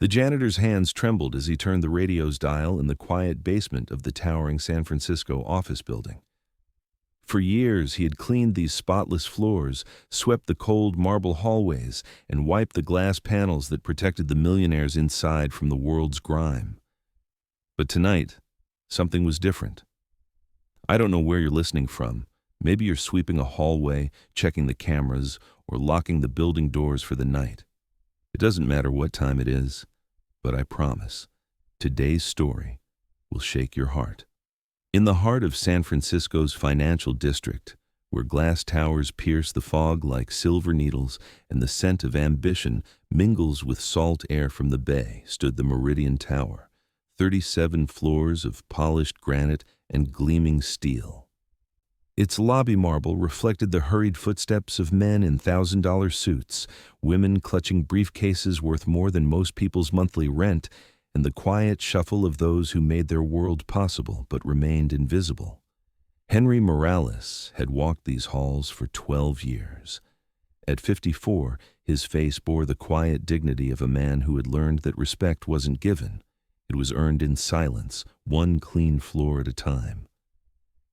The janitor's hands trembled as he turned the radio's dial in the quiet basement of the towering San Francisco office building. For years he had cleaned these spotless floors, swept the cold marble hallways, and wiped the glass panels that protected the millionaires inside from the world's grime. But tonight, something was different. I don't know where you're listening from. Maybe you're sweeping a hallway, checking the cameras, or locking the building doors for the night. It doesn't matter what time it is, but I promise, today's story will shake your heart. In the heart of San Francisco's financial district, where glass towers pierce the fog like silver needles and the scent of ambition mingles with salt air from the bay, stood the Meridian Tower, 37 floors of polished granite and gleaming steel. Its lobby marble reflected the hurried footsteps of men in $1,000 suits, women clutching briefcases worth more than most people's monthly rent, and the quiet shuffle of those who made their world possible but remained invisible. Henry Morales had walked these halls for 12 years. At 54, his face bore the quiet dignity of a man who had learned that respect wasn't given. It was earned in silence, one clean floor at a time.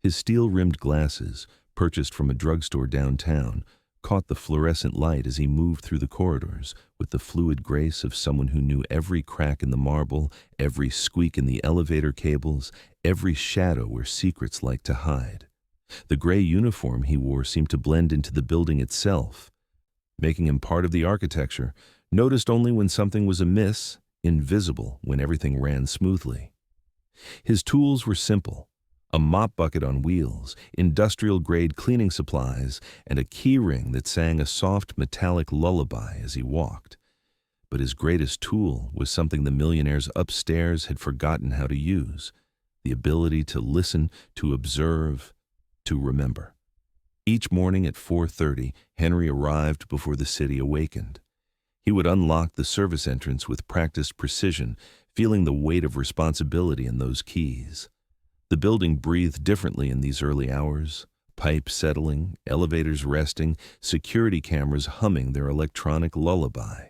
His steel-rimmed glasses, purchased from a drugstore downtown, caught the fluorescent light as he moved through the corridors with the fluid grace of someone who knew every crack in the marble, every squeak in the elevator cables, every shadow where secrets like to hide. The gray uniform he wore seemed to blend into the building itself, making him part of the architecture, noticed only when something was amiss, invisible when everything ran smoothly. His tools were simple: a mop bucket on wheels, industrial-grade cleaning supplies, and a key ring that sang a soft metallic lullaby as he walked. But his greatest tool was something the millionaires upstairs had forgotten how to use: the ability to listen, to observe, to remember. Each morning at 4:30, Henry arrived before the city awakened. He would unlock the service entrance with practiced precision, feeling the weight of responsibility in those keys. The building breathed differently in these early hours, pipes settling, elevators resting, security cameras humming their electronic lullaby.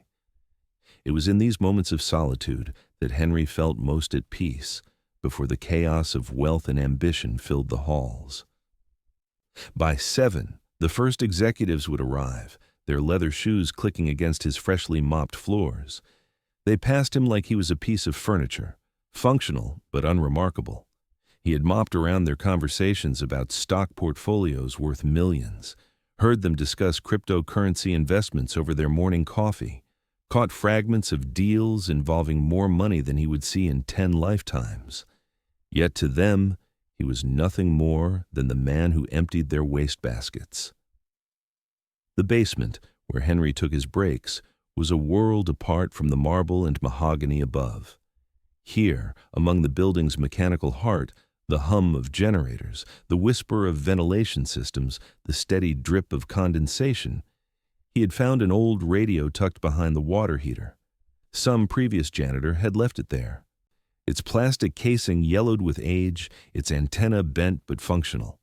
It was in these moments of solitude that Henry felt most at peace, before the chaos of wealth and ambition filled the halls. By 7, the first executives would arrive, their leather shoes clicking against his freshly mopped floors. They passed him like he was a piece of furniture, functional but unremarkable. He had mopped around their conversations about stock portfolios worth millions, heard them discuss cryptocurrency investments over their morning coffee, caught fragments of deals involving more money than he would see in 10 lifetimes. Yet to them, he was nothing more than the man who emptied their wastebaskets. The basement, where Henry took his breaks, was a world apart from the marble and mahogany above. Here, among the building's mechanical heart, the hum of generators, the whisper of ventilation systems, the steady drip of condensation, he had found an old radio tucked behind the water heater. Some previous janitor had left it there. Its plastic casing yellowed with age, its antenna bent but functional.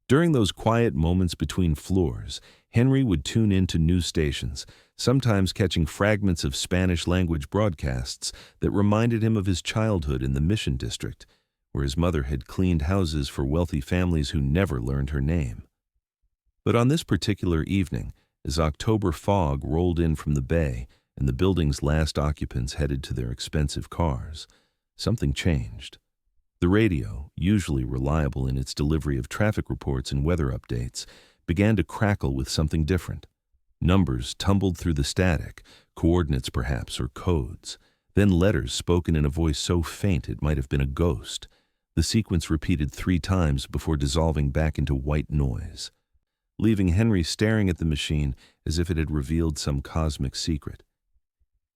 During those quiet moments between floors, Henry would tune into news stations, sometimes catching fragments of Spanish-language broadcasts that reminded him of his childhood in the Mission District, where his mother had cleaned houses for wealthy families who never learned her name. But on this particular evening, as October fog rolled in from the bay and the building's last occupants headed to their expensive cars, something changed. The radio, usually reliable in its delivery of traffic reports and weather updates, began to crackle with something different. Numbers tumbled through the static, coordinates perhaps, or codes, then letters spoken in a voice so faint it might have been a ghost. The sequence repeated 3 times before dissolving back into white noise, leaving Henry staring at the machine as if it had revealed some cosmic secret.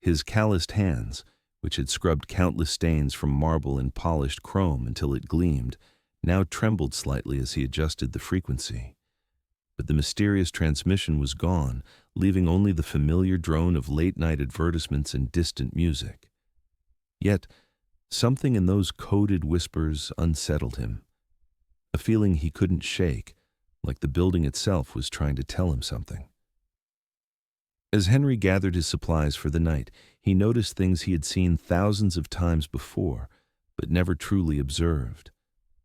His calloused hands, which had scrubbed countless stains from marble and polished chrome until it gleamed, now trembled slightly as he adjusted the frequency. But the mysterious transmission was gone, leaving only the familiar drone of late-night advertisements and distant music. Yet, something in those coded whispers unsettled him, a feeling he couldn't shake, like the building itself was trying to tell him something. As Henry gathered his supplies for the night, he noticed things he had seen thousands of times before, but never truly observed.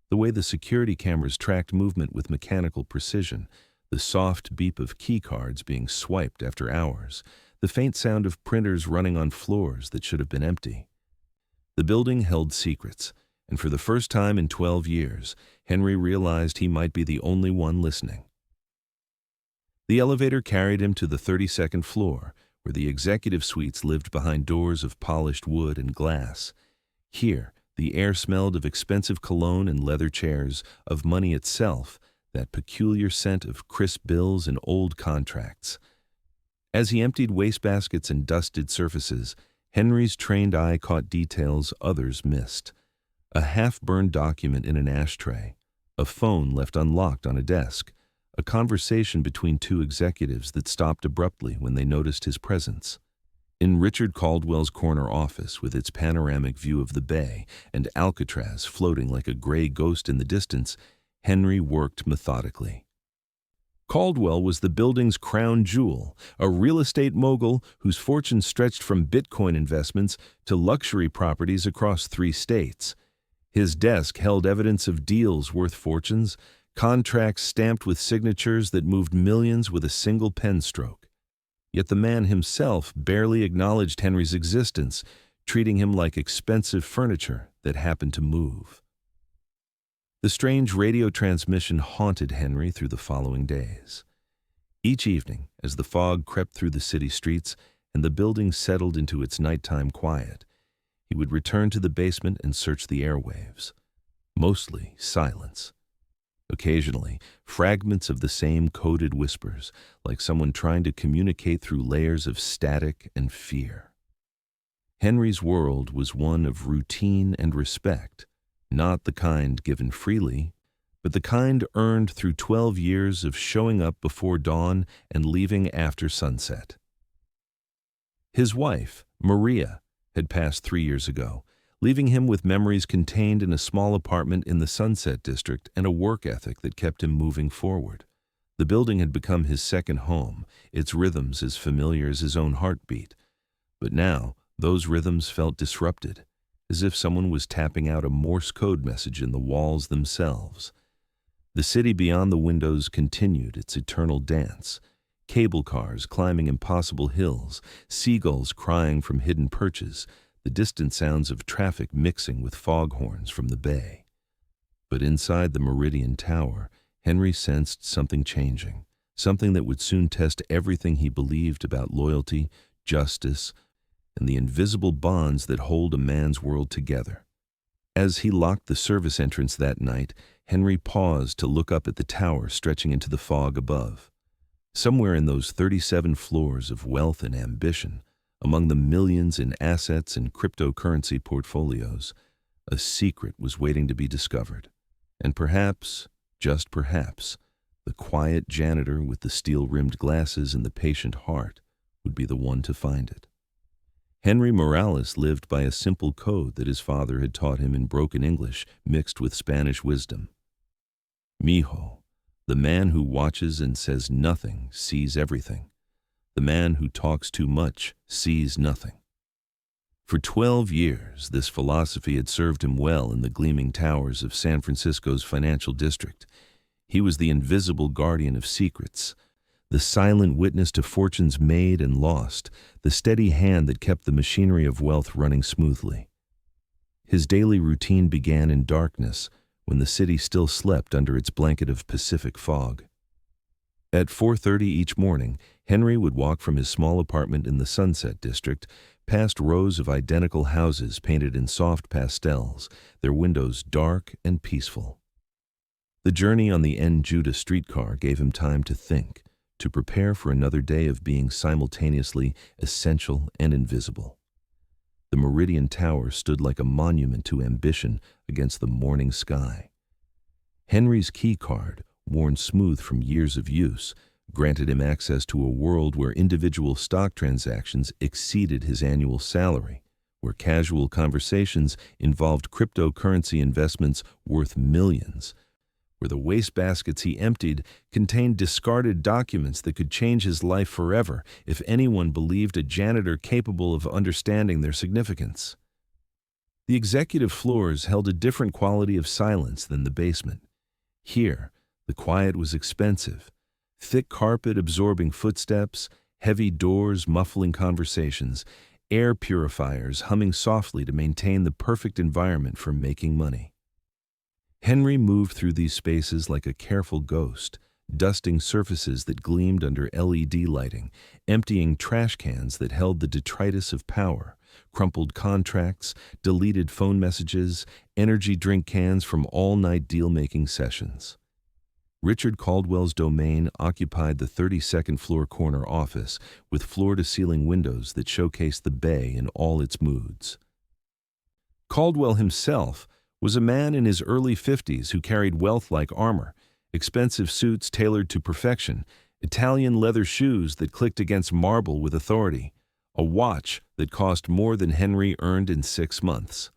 The way the security cameras tracked movement with mechanical precision, the soft beep of key cards being swiped after hours, the faint sound of printers running on floors that should have been empty. The building held secrets, and for the first time in 12 years, Henry realized he might be the only one listening. The elevator carried him to the 32nd floor, where the executive suites lived behind doors of polished wood and glass. Here, the air smelled of expensive cologne and leather chairs, of money itself, that peculiar scent of crisp bills and old contracts. As he emptied wastebaskets and dusted surfaces, Henry's trained eye caught details others missed. A half-burned document in an ashtray, a phone left unlocked on a desk, a conversation between two executives that stopped abruptly when they noticed his presence. In Richard Caldwell's corner office, with its panoramic view of the bay and Alcatraz floating like a gray ghost in the distance, Henry worked methodically. Caldwell was the building's crown jewel, a real estate mogul whose fortune stretched from Bitcoin investments to luxury properties across 3 states. His desk held evidence of deals worth fortunes, contracts stamped with signatures that moved millions with a single pen stroke. Yet the man himself barely acknowledged Henry's existence, treating him like expensive furniture that happened to move. The strange radio transmission haunted Henry through the following days. Each evening, as the fog crept through the city streets and the building settled into its nighttime quiet, he would return to the basement and search the airwaves. Mostly silence. Occasionally, fragments of the same coded whispers, like someone trying to communicate through layers of static and fear. Henry's world was one of routine and respect, not the kind given freely, but the kind earned through 12 years of showing up before dawn and leaving after sunset. His wife, Maria, had passed 3 years ago, leaving him with memories contained in a small apartment in the Sunset District and a work ethic that kept him moving forward. The building had become his second home, its rhythms as familiar as his own heartbeat. But now, those rhythms felt disrupted, as if someone was tapping out a Morse code message in the walls themselves. The city beyond the windows continued its eternal dance, cable cars climbing impossible hills, seagulls crying from hidden perches, the distant sounds of traffic mixing with foghorns from the bay. But inside the Meridian Tower, Henry sensed something changing, something that would soon test everything he believed about loyalty, justice, and the invisible bonds that hold a man's world together. As he locked the service entrance that night, Henry paused to look up at the tower stretching into the fog above. Somewhere in those 37 floors of wealth and ambition, among the millions in assets and cryptocurrency portfolios, a secret was waiting to be discovered. And perhaps, just perhaps, the quiet janitor with the steel-rimmed glasses and the patient heart would be the one to find it. Henry Morales lived by a simple code that his father had taught him in broken English mixed with Spanish wisdom. Mijo, the man who watches and says nothing sees everything. The man who talks too much sees nothing. For 12 years, this philosophy had served him well in the gleaming towers of San Francisco's financial district. He was the invisible guardian of secrets, the silent witness to fortunes made and lost, the steady hand that kept the machinery of wealth running smoothly. His daily routine began in darkness, when the city still slept under its blanket of Pacific fog. At 4:30 each morning, Henry would walk from his small apartment in the Sunset District, past rows of identical houses painted in soft pastels, their windows dark and peaceful. The journey on the N. Judah streetcar gave him time to think, to prepare for another day of being simultaneously essential and invisible. The Meridian Tower stood like a monument to ambition against the morning sky. Henry's key card, worn smooth from years of use, granted him access to a world where individual stock transactions exceeded his annual salary, where casual conversations involved cryptocurrency investments worth millions, where the wastebaskets he emptied contained discarded documents that could change his life forever if anyone believed a janitor capable of understanding their significance. The executive floors held a different quality of silence than the basement. Here, the quiet was expensive. Thick carpet absorbing footsteps, heavy doors muffling conversations, air purifiers humming softly to maintain the perfect environment for making money. Henry moved through these spaces like a careful ghost, dusting surfaces that gleamed under LED lighting, emptying trash cans that held the detritus of power, crumpled contracts, deleted phone messages, energy drink cans from all-night deal-making sessions. Richard Caldwell's domain occupied the 32nd floor corner office with floor-to-ceiling windows that showcased the bay in all its moods. Caldwell himself was a man in his early 50s who carried wealth like armor, expensive suits tailored to perfection, Italian leather shoes that clicked against marble with authority, a watch that cost more than Henry earned in 6 months.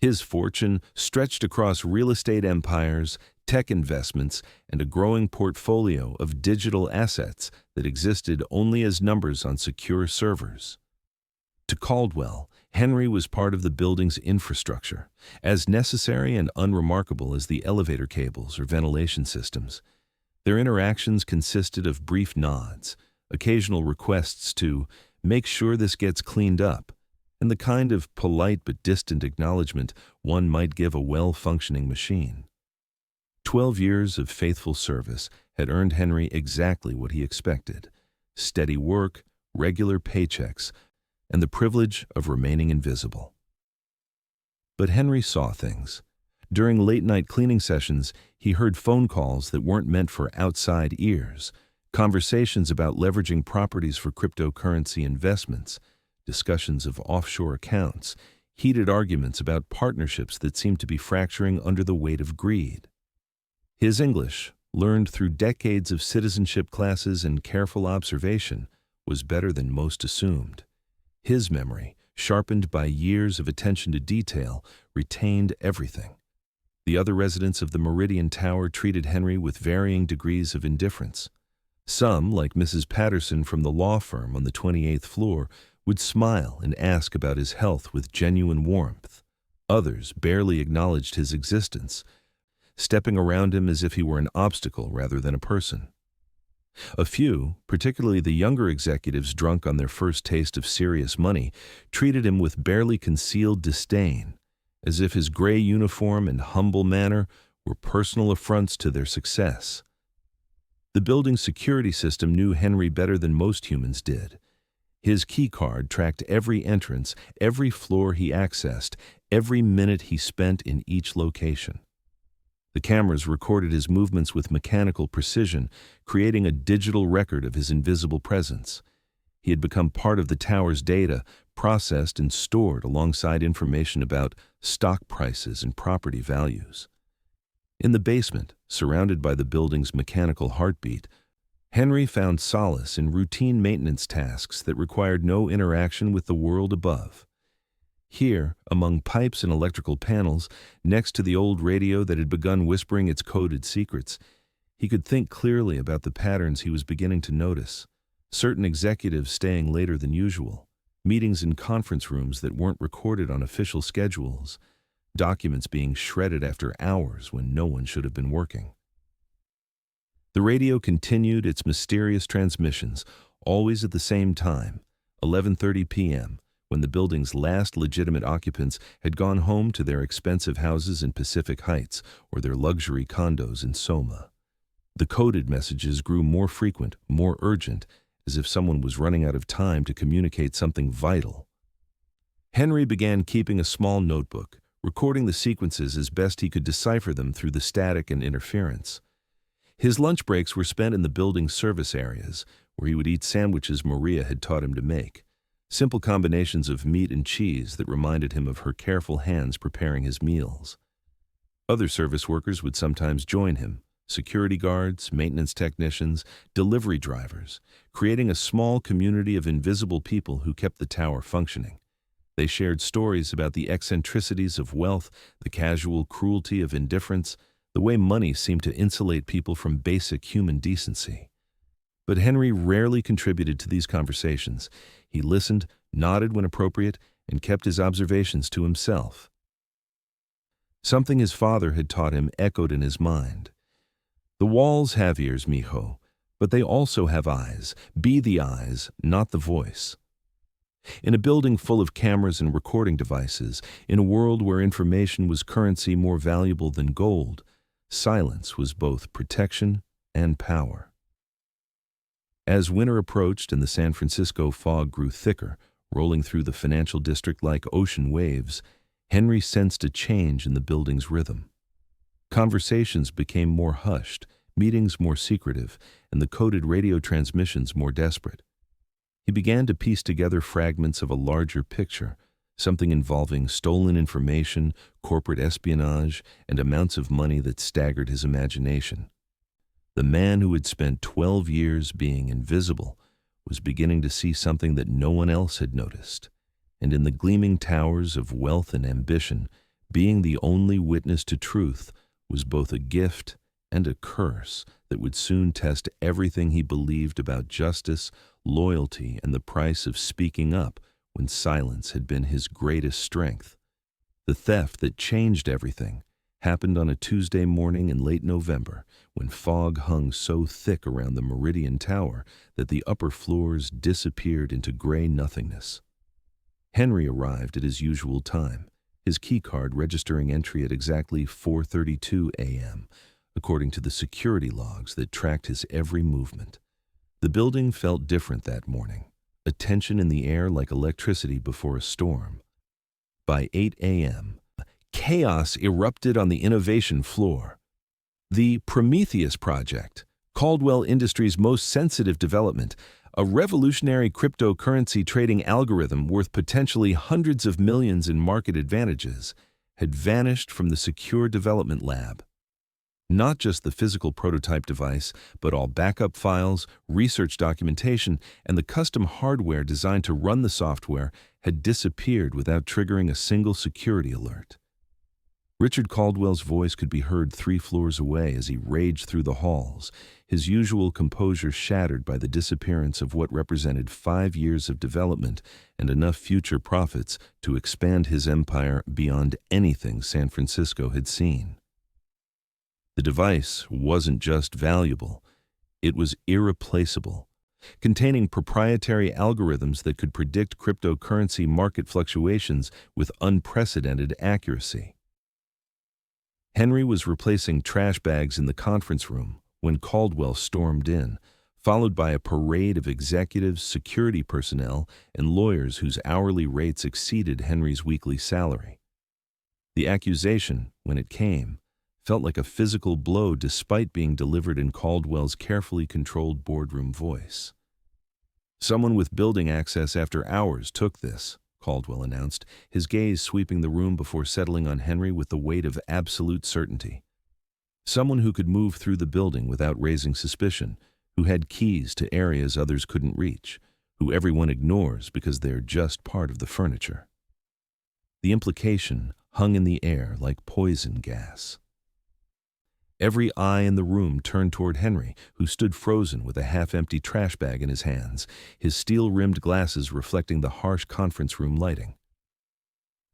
His fortune stretched across real estate empires, tech investments, and a growing portfolio of digital assets that existed only as numbers on secure servers. To Caldwell, Henry was part of the building's infrastructure, as necessary and unremarkable as the elevator cables or ventilation systems. Their interactions consisted of brief nods, occasional requests to make sure this gets cleaned up, and the kind of polite but distant acknowledgement one might give a well-functioning machine. 12 years of faithful service had earned Henry exactly what he expected: steady work, regular paychecks, and the privilege of remaining invisible. But Henry saw things. During late-night cleaning sessions, he heard phone calls that weren't meant for outside ears, conversations about leveraging properties for cryptocurrency investments, discussions of offshore accounts, heated arguments about partnerships that seemed to be fracturing under the weight of greed. His English, learned through decades of citizenship classes and careful observation, was better than most assumed. His memory, sharpened by years of attention to detail, retained everything. The other residents of the Meridian Tower treated Henry with varying degrees of indifference. Some, like Mrs. Patterson from the law firm on the 28th floor, would smile and ask about his health with genuine warmth. Others barely acknowledged his existence, stepping around him as if he were an obstacle rather than a person. A few, particularly the younger executives drunk on their first taste of serious money, treated him with barely concealed disdain, as if his gray uniform and humble manner were personal affronts to their success. The building's security system knew Henry better than most humans did. His key card tracked every entrance, every floor he accessed, every minute he spent in each location. The cameras recorded his movements with mechanical precision, creating a digital record of his invisible presence. He had become part of the tower's data, processed and stored alongside information about stock prices and property values. In the basement, surrounded by the building's mechanical heartbeat, Henry found solace in routine maintenance tasks that required no interaction with the world above. Here, among pipes and electrical panels, next to the old radio that had begun whispering its coded secrets, he could think clearly about the patterns he was beginning to notice. Certain executives staying later than usual, meetings in conference rooms that weren't recorded on official schedules, documents being shredded after hours when no one should have been working. The radio continued its mysterious transmissions, always at the same time, 11:30 p.m., when the building's last legitimate occupants had gone home to their expensive houses in Pacific Heights or their luxury condos in Soma. The coded messages grew more frequent, more urgent, as if someone was running out of time to communicate something vital. Henry began keeping a small notebook, recording the sequences as best he could decipher them through the static and interference. His lunch breaks were spent in the building's service areas, where he would eat sandwiches Maria had taught him to make. Simple combinations of meat and cheese that reminded him of her careful hands preparing his meals. Other service workers would sometimes join him, security guards, maintenance technicians, delivery drivers, creating a small community of invisible people who kept the tower functioning. They shared stories about the eccentricities of wealth, the casual cruelty of indifference, the way money seemed to insulate people from basic human decency. But Henry rarely contributed to these conversations. He listened, nodded when appropriate, and kept his observations to himself. Something his father had taught him echoed in his mind. The walls have ears, mijo, but they also have eyes. Be the eyes, not the voice. In a building full of cameras and recording devices, in a world where information was currency more valuable than gold, silence was both protection and power. As winter approached and the San Francisco fog grew thicker, rolling through the financial district like ocean waves, Henry sensed a change in the building's rhythm. Conversations became more hushed, meetings more secretive, and the coded radio transmissions more desperate. He began to piece together fragments of a larger picture, something involving stolen information, corporate espionage, and amounts of money that staggered his imagination. The man who had spent 12 years being invisible was beginning to see something that no one else had noticed, and in the gleaming towers of wealth and ambition, being the only witness to truth was both a gift and a curse that would soon test everything he believed about justice, loyalty, and the price of speaking up when silence had been his greatest strength. The theft that changed everything happened on a Tuesday morning in late November, when fog hung so thick around the Meridian Tower that the upper floors disappeared into gray nothingness. Henry arrived at his usual time, his keycard registering entry at exactly 4:32 a.m., according to the security logs that tracked his every movement. The building felt different that morning, a tension in the air like electricity before a storm. By 8 a.m., chaos erupted on the innovation floor. The Prometheus Project, Caldwell Industries' most sensitive development, a revolutionary cryptocurrency trading algorithm worth potentially hundreds of millions in market advantages, had vanished from the secure development lab. Not just the physical prototype device, but all backup files, research documentation, and the custom hardware designed to run the software had disappeared without triggering a single security alert. Richard Caldwell's voice could be heard 3 floors away as he raged through the halls, his usual composure shattered by the disappearance of what represented 5 years of development and enough future profits to expand his empire beyond anything San Francisco had seen. The device wasn't just valuable, it was irreplaceable, containing proprietary algorithms that could predict cryptocurrency market fluctuations with unprecedented accuracy. Henry was replacing trash bags in the conference room when Caldwell stormed in, followed by a parade of executives, security personnel, and lawyers whose hourly rates exceeded Henry's weekly salary. The accusation, when it came, felt like a physical blow despite being delivered in Caldwell's carefully controlled boardroom voice. "Someone with building access after hours took this," Caldwell announced, his gaze sweeping the room before settling on Henry with the weight of absolute certainty. "Someone who could move through the building without raising suspicion, who had keys to areas others couldn't reach, who everyone ignores because they're just part of the furniture." The implication hung in the air like poison gas. Every eye in the room turned toward Henry, who stood frozen with a half-empty trash bag in his hands, his steel-rimmed glasses reflecting the harsh conference room lighting.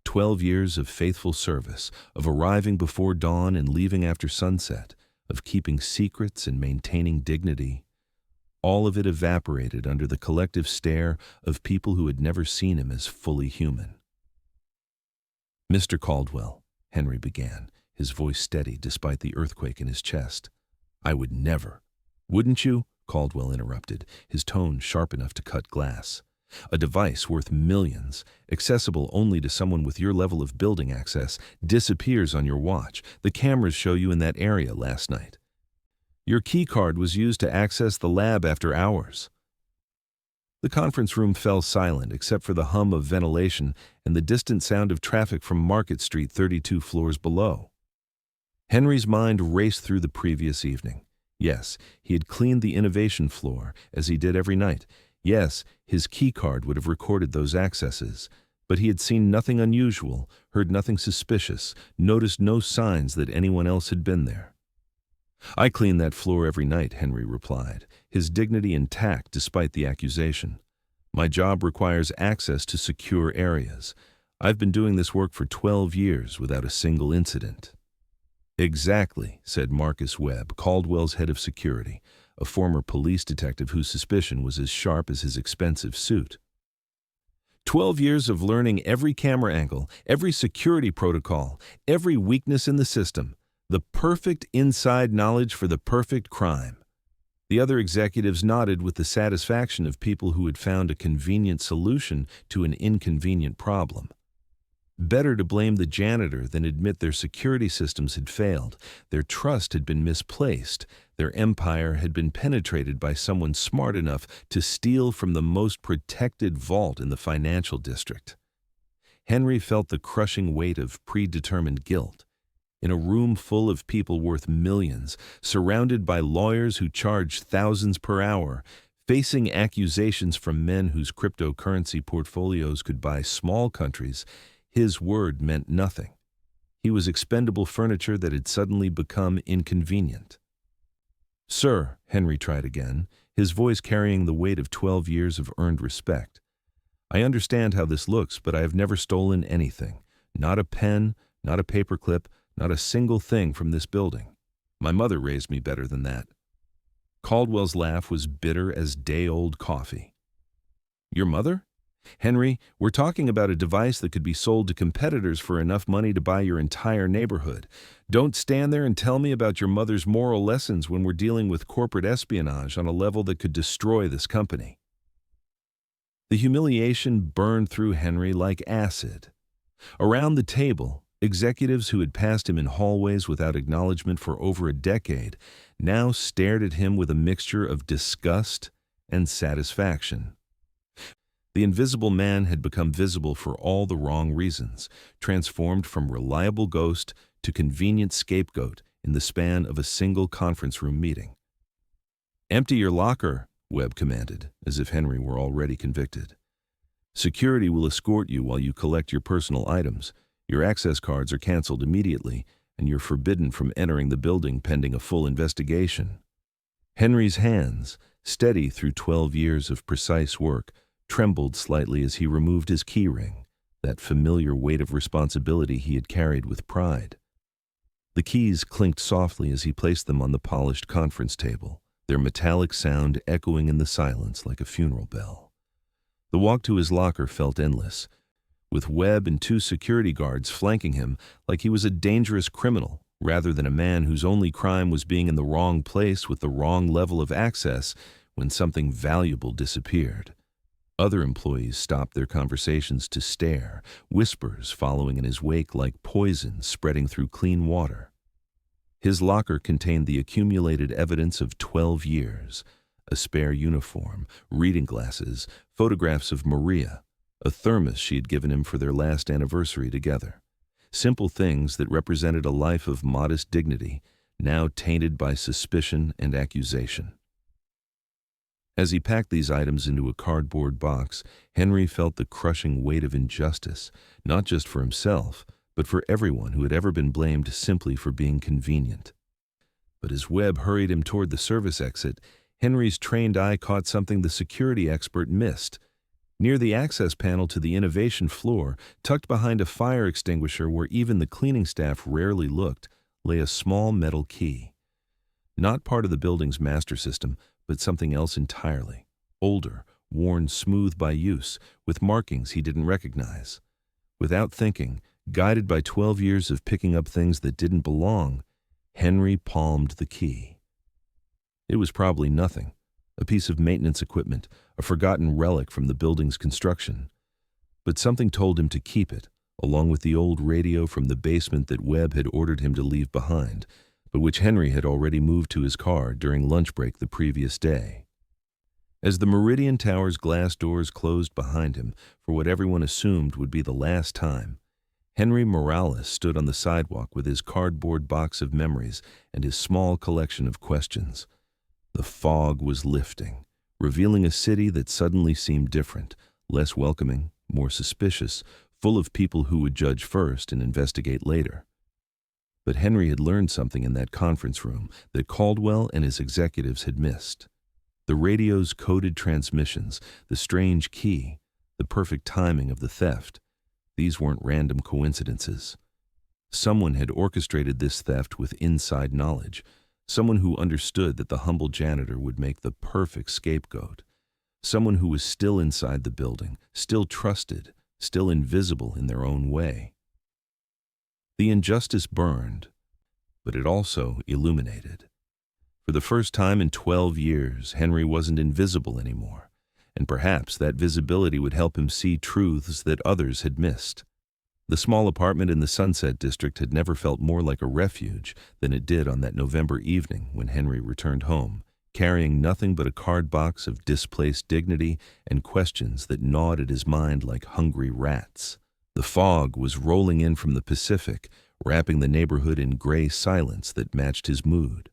12 years of faithful service, of arriving before dawn and leaving after sunset, of keeping secrets and maintaining dignity. All of it evaporated under the collective stare of people who had never seen him as fully human. "Mr. Caldwell," Henry began, his voice steady despite the earthquake in his chest. "I would never." "Wouldn't you?" Caldwell interrupted, his tone sharp enough to cut glass. "A device worth millions, accessible only to someone with your level of building access, disappears on your watch. The cameras show you in that area last night. Your key card was used to access the lab after hours." The conference room fell silent except for the hum of ventilation and the distant sound of traffic from Market Street 32 floors below. Henry's mind raced through the previous evening. Yes, he had cleaned the innovation floor, as he did every night. Yes, his key card would have recorded those accesses. But he had seen nothing unusual, heard nothing suspicious, noticed no signs that anyone else had been there. "I clean that floor every night," Henry replied, his dignity intact despite the accusation. "My job requires access to secure areas. I've been doing this work for 12 years without a single incident." "Exactly," said Marcus Webb, Caldwell's head of security, a former police detective whose suspicion was as sharp as his expensive suit. 12 years of learning every camera angle, every security protocol, every weakness in the system. The perfect inside knowledge for the perfect crime." The other executives nodded with the satisfaction of people who had found a convenient solution to an inconvenient problem. Better to blame the janitor than admit their security systems had failed, their trust had been misplaced, their empire had been penetrated by someone smart enough to steal from the most protected vault in the financial district. Henry felt the crushing weight of predetermined guilt. In a room full of people worth millions, surrounded by lawyers who charged thousands per hour, facing accusations from men whose cryptocurrency portfolios could buy small countries, his word meant nothing. He was expendable furniture that had suddenly become inconvenient. "Sir," Henry tried again, his voice carrying the weight of 12 years of earned respect. "I understand how this looks, but I have never stolen anything. Not a pen, not a paperclip, not a single thing from this building. My mother raised me better than that." Caldwell's laugh was bitter as day-old coffee. "Your mother? Henry, we're talking about a device that could be sold to competitors for enough money to buy your entire neighborhood. Don't stand there and tell me about your mother's moral lessons when we're dealing with corporate espionage on a level that could destroy this company." The humiliation burned through Henry like acid. Around the table, executives who had passed him in hallways without acknowledgement for over a decade now stared at him with a mixture of disgust and satisfaction. The invisible man had become visible for all the wrong reasons, transformed from reliable ghost to convenient scapegoat in the span of a single conference room meeting. "Empty your locker," Webb commanded, as if Henry were already convicted. "Security will escort you while you collect your personal items. Your access cards are canceled immediately, and you're forbidden from entering the building pending a full investigation." Henry's hands, steady through 12 years of precise work, trembled slightly as he removed his keyring, that familiar weight of responsibility he had carried with pride. The keys clinked softly as he placed them on the polished conference table, their metallic sound echoing in the silence like a funeral bell. The walk to his locker felt endless, with Webb and 2 security guards flanking him like he was a dangerous criminal rather than a man whose only crime was being in the wrong place with the wrong level of access when something valuable disappeared. Other employees stopped their conversations to stare, whispers following in his wake like poison spreading through clean water. His locker contained the accumulated evidence of 12 years, a spare uniform, reading glasses, photographs of Maria, a thermos she had given him for their last anniversary together. Simple things that represented a life of modest dignity, now tainted by suspicion and accusation. As he packed these items into a cardboard box, Henry felt the crushing weight of injustice, not just for himself, but for everyone who had ever been blamed simply for being convenient. But as Webb hurried him toward the service exit, Henry's trained eye caught something the security expert missed. Near the access panel to the innovation floor, tucked behind a fire extinguisher where even the cleaning staff rarely looked, lay a small metal key. Not part of the building's master system, but something else entirely. Older, worn smooth by use, with markings he didn't recognize. Without thinking, guided by 12 years of picking up things that didn't belong, Henry palmed the key. It was probably nothing. A piece of maintenance equipment, a forgotten relic from the building's construction. But something told him to keep it, along with the old radio from the basement that Webb had ordered him to leave behind, but which Henry had already moved to his car during lunch break the previous day. As the Meridian Tower's glass doors closed behind him for what everyone assumed would be the last time, Henry Morales stood on the sidewalk with his cardboard box of memories and his small collection of questions. The fog was lifting, revealing a city that suddenly seemed different, less welcoming, more suspicious, full of people who would judge first and investigate later. But Henry had learned something in that conference room that Caldwell and his executives had missed. The radio's coded transmissions, the strange key, the perfect timing of the theft, these weren't random coincidences. Someone had orchestrated this theft with inside knowledge, someone who understood that the humble janitor would make the perfect scapegoat, someone who was still inside the building, still trusted, still invisible in their own way. The injustice burned, but it also illuminated. For the first time in 12 years, Henry wasn't invisible anymore, and perhaps that visibility would help him see truths that others had missed. The small apartment in the Sunset District had never felt more like a refuge than it did on that November evening when Henry returned home, carrying nothing but a card box of displaced dignity and questions that gnawed at his mind like hungry rats. The fog was rolling in from the Pacific, wrapping the neighborhood in gray silence that matched his mood.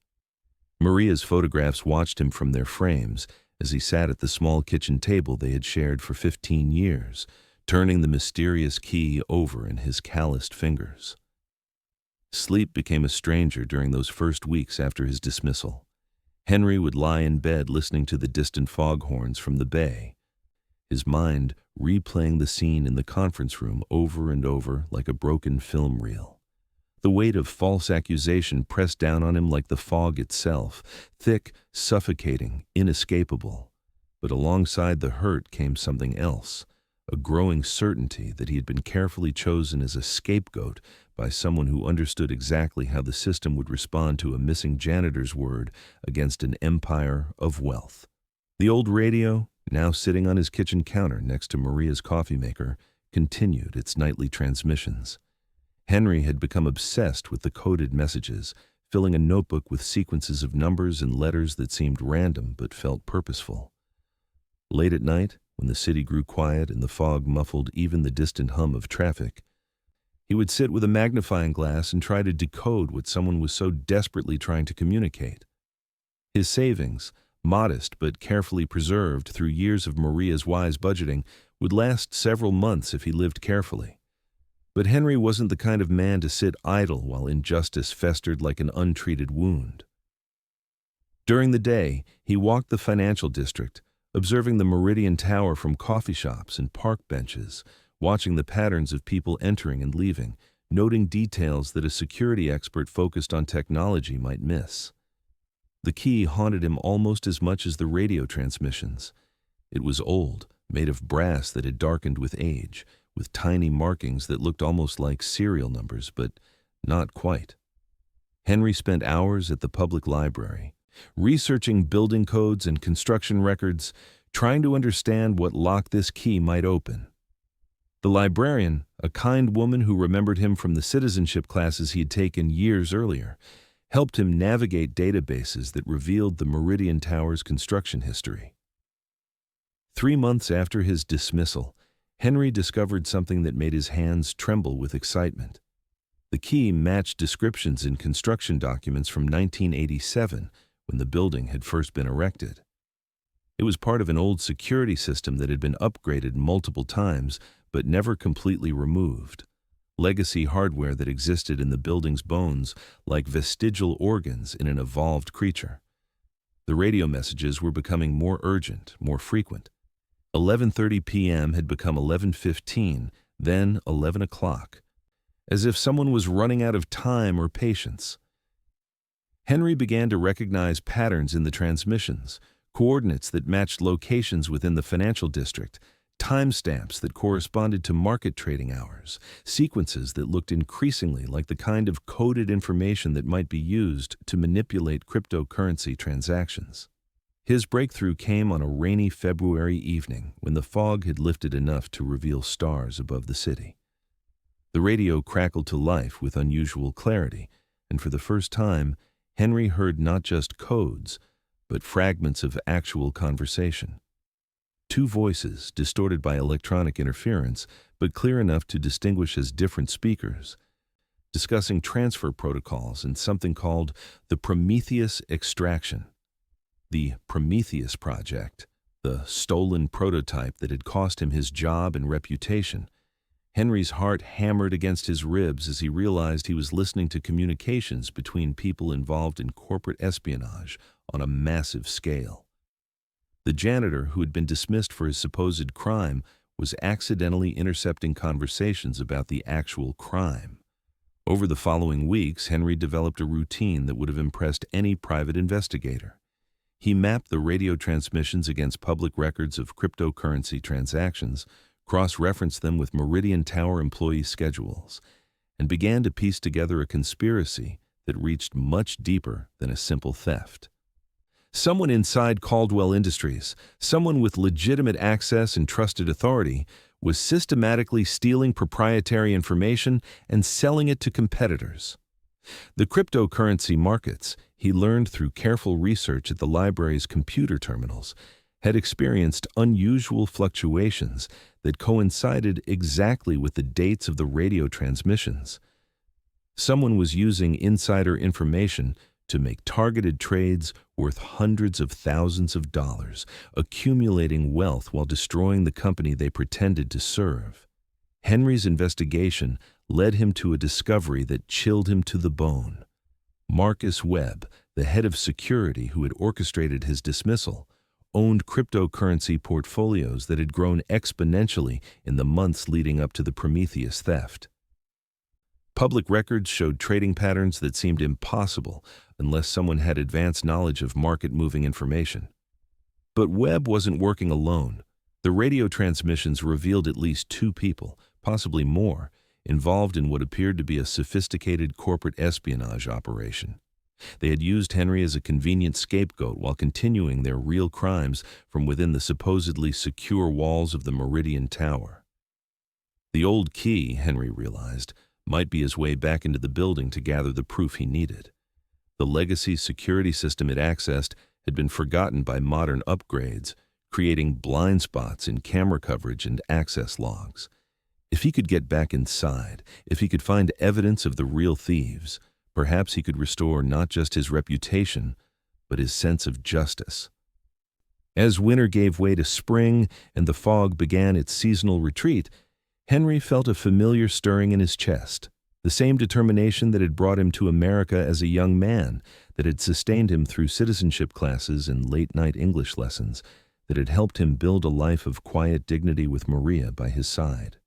Maria's photographs watched him from their frames as he sat at the small kitchen table they had shared for 15 years, turning the mysterious key over in his calloused fingers. Sleep became a stranger during those first weeks after his dismissal. Henry would lie in bed listening to the distant foghorns from the bay, his mind replaying the scene in the conference room over and over like a broken film reel. The weight of false accusation pressed down on him like the fog itself, thick, suffocating, inescapable. But alongside the hurt came something else, a growing certainty that he had been carefully chosen as a scapegoat by someone who understood exactly how the system would respond to a missing janitor's word against an empire of wealth. The old radio, now sitting on his kitchen counter next to Maria's coffee maker, continued its nightly transmissions. Henry had become obsessed with the coded messages, filling a notebook with sequences of numbers and letters that seemed random but felt purposeful. Late at night, when the city grew quiet and the fog muffled even the distant hum of traffic, he would sit with a magnifying glass and try to decode what someone was so desperately trying to communicate. His savings, modest but carefully preserved through years of Maria's wise budgeting, would last several months if he lived carefully. But Henry wasn't the kind of man to sit idle while injustice festered like an untreated wound. During the day, he walked the financial district, observing the Meridian Tower from coffee shops and park benches, watching the patterns of people entering and leaving, noting details that a security expert focused on technology might miss. The key haunted him almost as much as the radio transmissions. It was old, made of brass that had darkened with age, with tiny markings that looked almost like serial numbers, but not quite. Henry spent hours at the public library, researching building codes and construction records, trying to understand what lock this key might open. The librarian, a kind woman who remembered him from the citizenship classes he had taken years earlier, helped him navigate databases that revealed the Meridian Tower's construction history. 3 months after his dismissal, Henry discovered something that made his hands tremble with excitement. The key matched descriptions in construction documents from 1987, when the building had first been erected. It was part of an old security system that had been upgraded multiple times, but never completely removed. Legacy hardware that existed in the building's bones, like vestigial organs in an evolved creature. The radio messages were becoming more urgent, more frequent. 11:30 p.m. had become 11:15, then 11 o'clock, as if someone was running out of time or patience. Henry began to recognize patterns in the transmissions, coordinates that matched locations within the financial district, timestamps that corresponded to market trading hours, sequences that looked increasingly like the kind of coded information that might be used to manipulate cryptocurrency transactions. His breakthrough came on a rainy February evening when the fog had lifted enough to reveal stars above the city. The radio crackled to life with unusual clarity, and for the first time, Henry heard not just codes, but fragments of actual conversation. 2 voices, distorted by electronic interference, but clear enough to distinguish as different speakers, discussing transfer protocols and something called the Prometheus extraction. The Prometheus Project, the stolen prototype that had cost him his job and reputation. Henry's heart hammered against his ribs as he realized he was listening to communications between people involved in corporate espionage on a massive scale. The janitor, who had been dismissed for his supposed crime, was accidentally intercepting conversations about the actual crime. Over the following weeks, Henry developed a routine that would have impressed any private investigator. He mapped the radio transmissions against public records of cryptocurrency transactions, cross-referenced them with Meridian Tower employee schedules, and began to piece together a conspiracy that reached much deeper than a simple theft. Someone inside Caldwell Industries, someone with legitimate access and trusted authority, was systematically stealing proprietary information and selling it to competitors. The cryptocurrency markets, he learned through careful research at the library's computer terminals, had experienced unusual fluctuations that coincided exactly with the dates of the radio transmissions. Someone was using insider information to make targeted trades worth hundreds of thousands of dollars, accumulating wealth while destroying the company they pretended to serve. Henry's investigation led him to a discovery that chilled him to the bone. Marcus Webb, the head of security who had orchestrated his dismissal, owned cryptocurrency portfolios that had grown exponentially in the months leading up to the Prometheus theft. Public records showed trading patterns that seemed impossible unless someone had advanced knowledge of market-moving information. But Webb wasn't working alone. The radio transmissions revealed at least two people, possibly more, involved in what appeared to be a sophisticated corporate espionage operation. They had used Henry as a convenient scapegoat while continuing their real crimes from within the supposedly secure walls of the Meridian Tower. The old key, Henry realized, might be his way back into the building to gather the proof he needed. The legacy security system it accessed had been forgotten by modern upgrades, creating blind spots in camera coverage and access logs. If he could get back inside, if he could find evidence of the real thieves, perhaps he could restore not just his reputation, but his sense of justice. As winter gave way to spring and the fog began its seasonal retreat, Henry felt a familiar stirring in his chest, the same determination that had brought him to America as a young man, that had sustained him through citizenship classes and late-night English lessons, that had helped him build a life of quiet dignity with Maria by his side.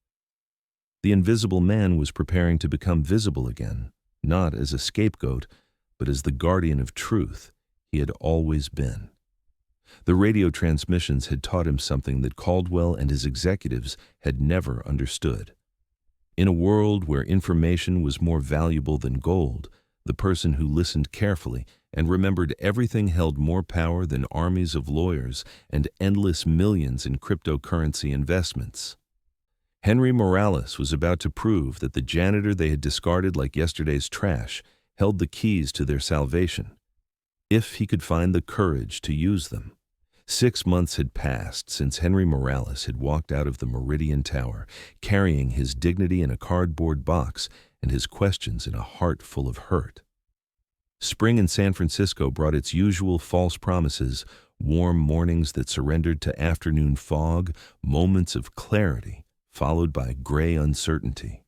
The invisible man was preparing to become visible again, not as a scapegoat, but as the guardian of truth he had always been. The radio transmissions had taught him something that Caldwell and his executives had never understood. In a world where information was more valuable than gold, the person who listened carefully and remembered everything held more power than armies of lawyers and endless millions in cryptocurrency investments. Henry Morales was about to prove that the janitor they had discarded like yesterday's trash held the keys to their salvation, if he could find the courage to use them. 6 months had passed since Henry Morales had walked out of the Meridian Tower, carrying his dignity in a cardboard box and his questions in a heart full of hurt. Spring in San Francisco brought its usual false promises, warm mornings that surrendered to afternoon fog, moments of clarity, followed by gray uncertainty.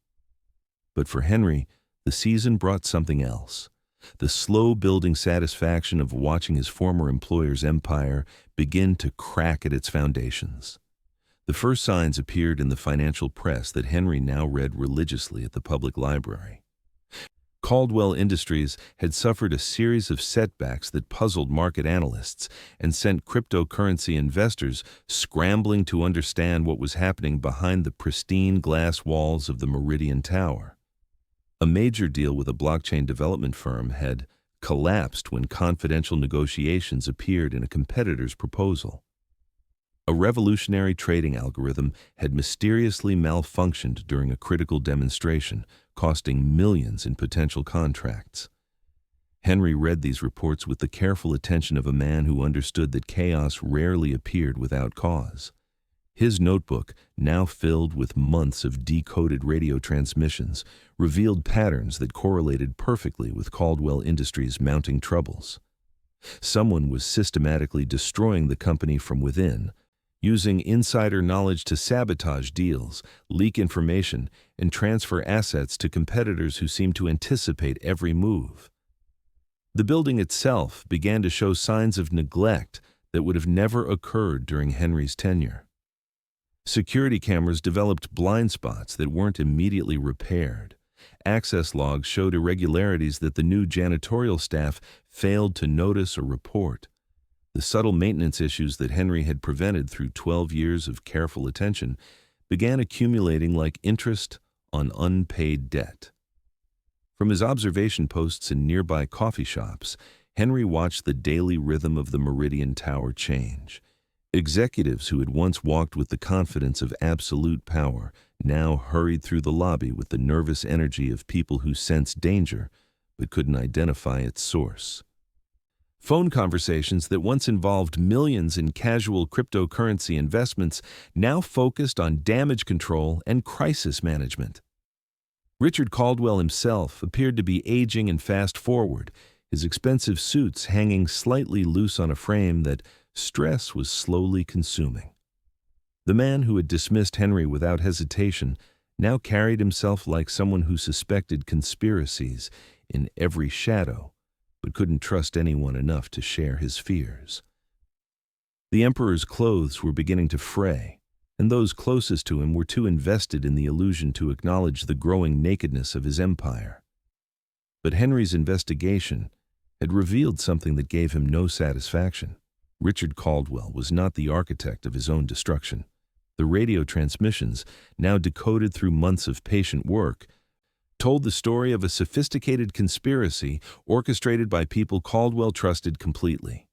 But for Henry, the season brought something else. The slow-building satisfaction of watching his former employer's empire begin to crack at its foundations. The first signs appeared in the financial press that Henry now read religiously at the public library. Caldwell Industries had suffered a series of setbacks that puzzled market analysts and sent cryptocurrency investors scrambling to understand what was happening behind the pristine glass walls of the Meridian Tower. A major deal with a blockchain development firm had collapsed when confidential negotiations appeared in a competitor's proposal. A revolutionary trading algorithm had mysteriously malfunctioned during a critical demonstration, costing millions in potential contracts. Henry read these reports with the careful attention of a man who understood that chaos rarely appeared without cause. His notebook, now filled with months of decoded radio transmissions, revealed patterns that correlated perfectly with Caldwell Industries' mounting troubles. Someone was systematically destroying the company from within, using insider knowledge to sabotage deals, leak information, and transfer assets to competitors who seemed to anticipate every move. The building itself began to show signs of neglect that would have never occurred during Henry's tenure. Security cameras developed blind spots that weren't immediately repaired. Access logs showed irregularities that the new janitorial staff failed to notice or report. The subtle maintenance issues that Henry had prevented through 12 years of careful attention began accumulating like interest on unpaid debt. From his observation posts in nearby coffee shops, Henry watched the daily rhythm of the Meridian Tower change. Executives who had once walked with the confidence of absolute power now hurried through the lobby with the nervous energy of people who sensed danger but couldn't identify its source. Phone conversations that once involved millions in casual cryptocurrency investments now focused on damage control and crisis management. Richard Caldwell himself appeared to be aging and fast-forward, his expensive suits hanging slightly loose on a frame that stress was slowly consuming. The man who had dismissed Henry without hesitation now carried himself like someone who suspected conspiracies in every shadow, but couldn't trust anyone enough to share his fears. The emperor's clothes were beginning to fray, and those closest to him were too invested in the illusion to acknowledge the growing nakedness of his empire. But Henry's investigation had revealed something that gave him no satisfaction. Richard Caldwell was not the architect of his own destruction. The radio transmissions, now decoded through months of patient work, told the story of a sophisticated conspiracy orchestrated by people Caldwell trusted completely.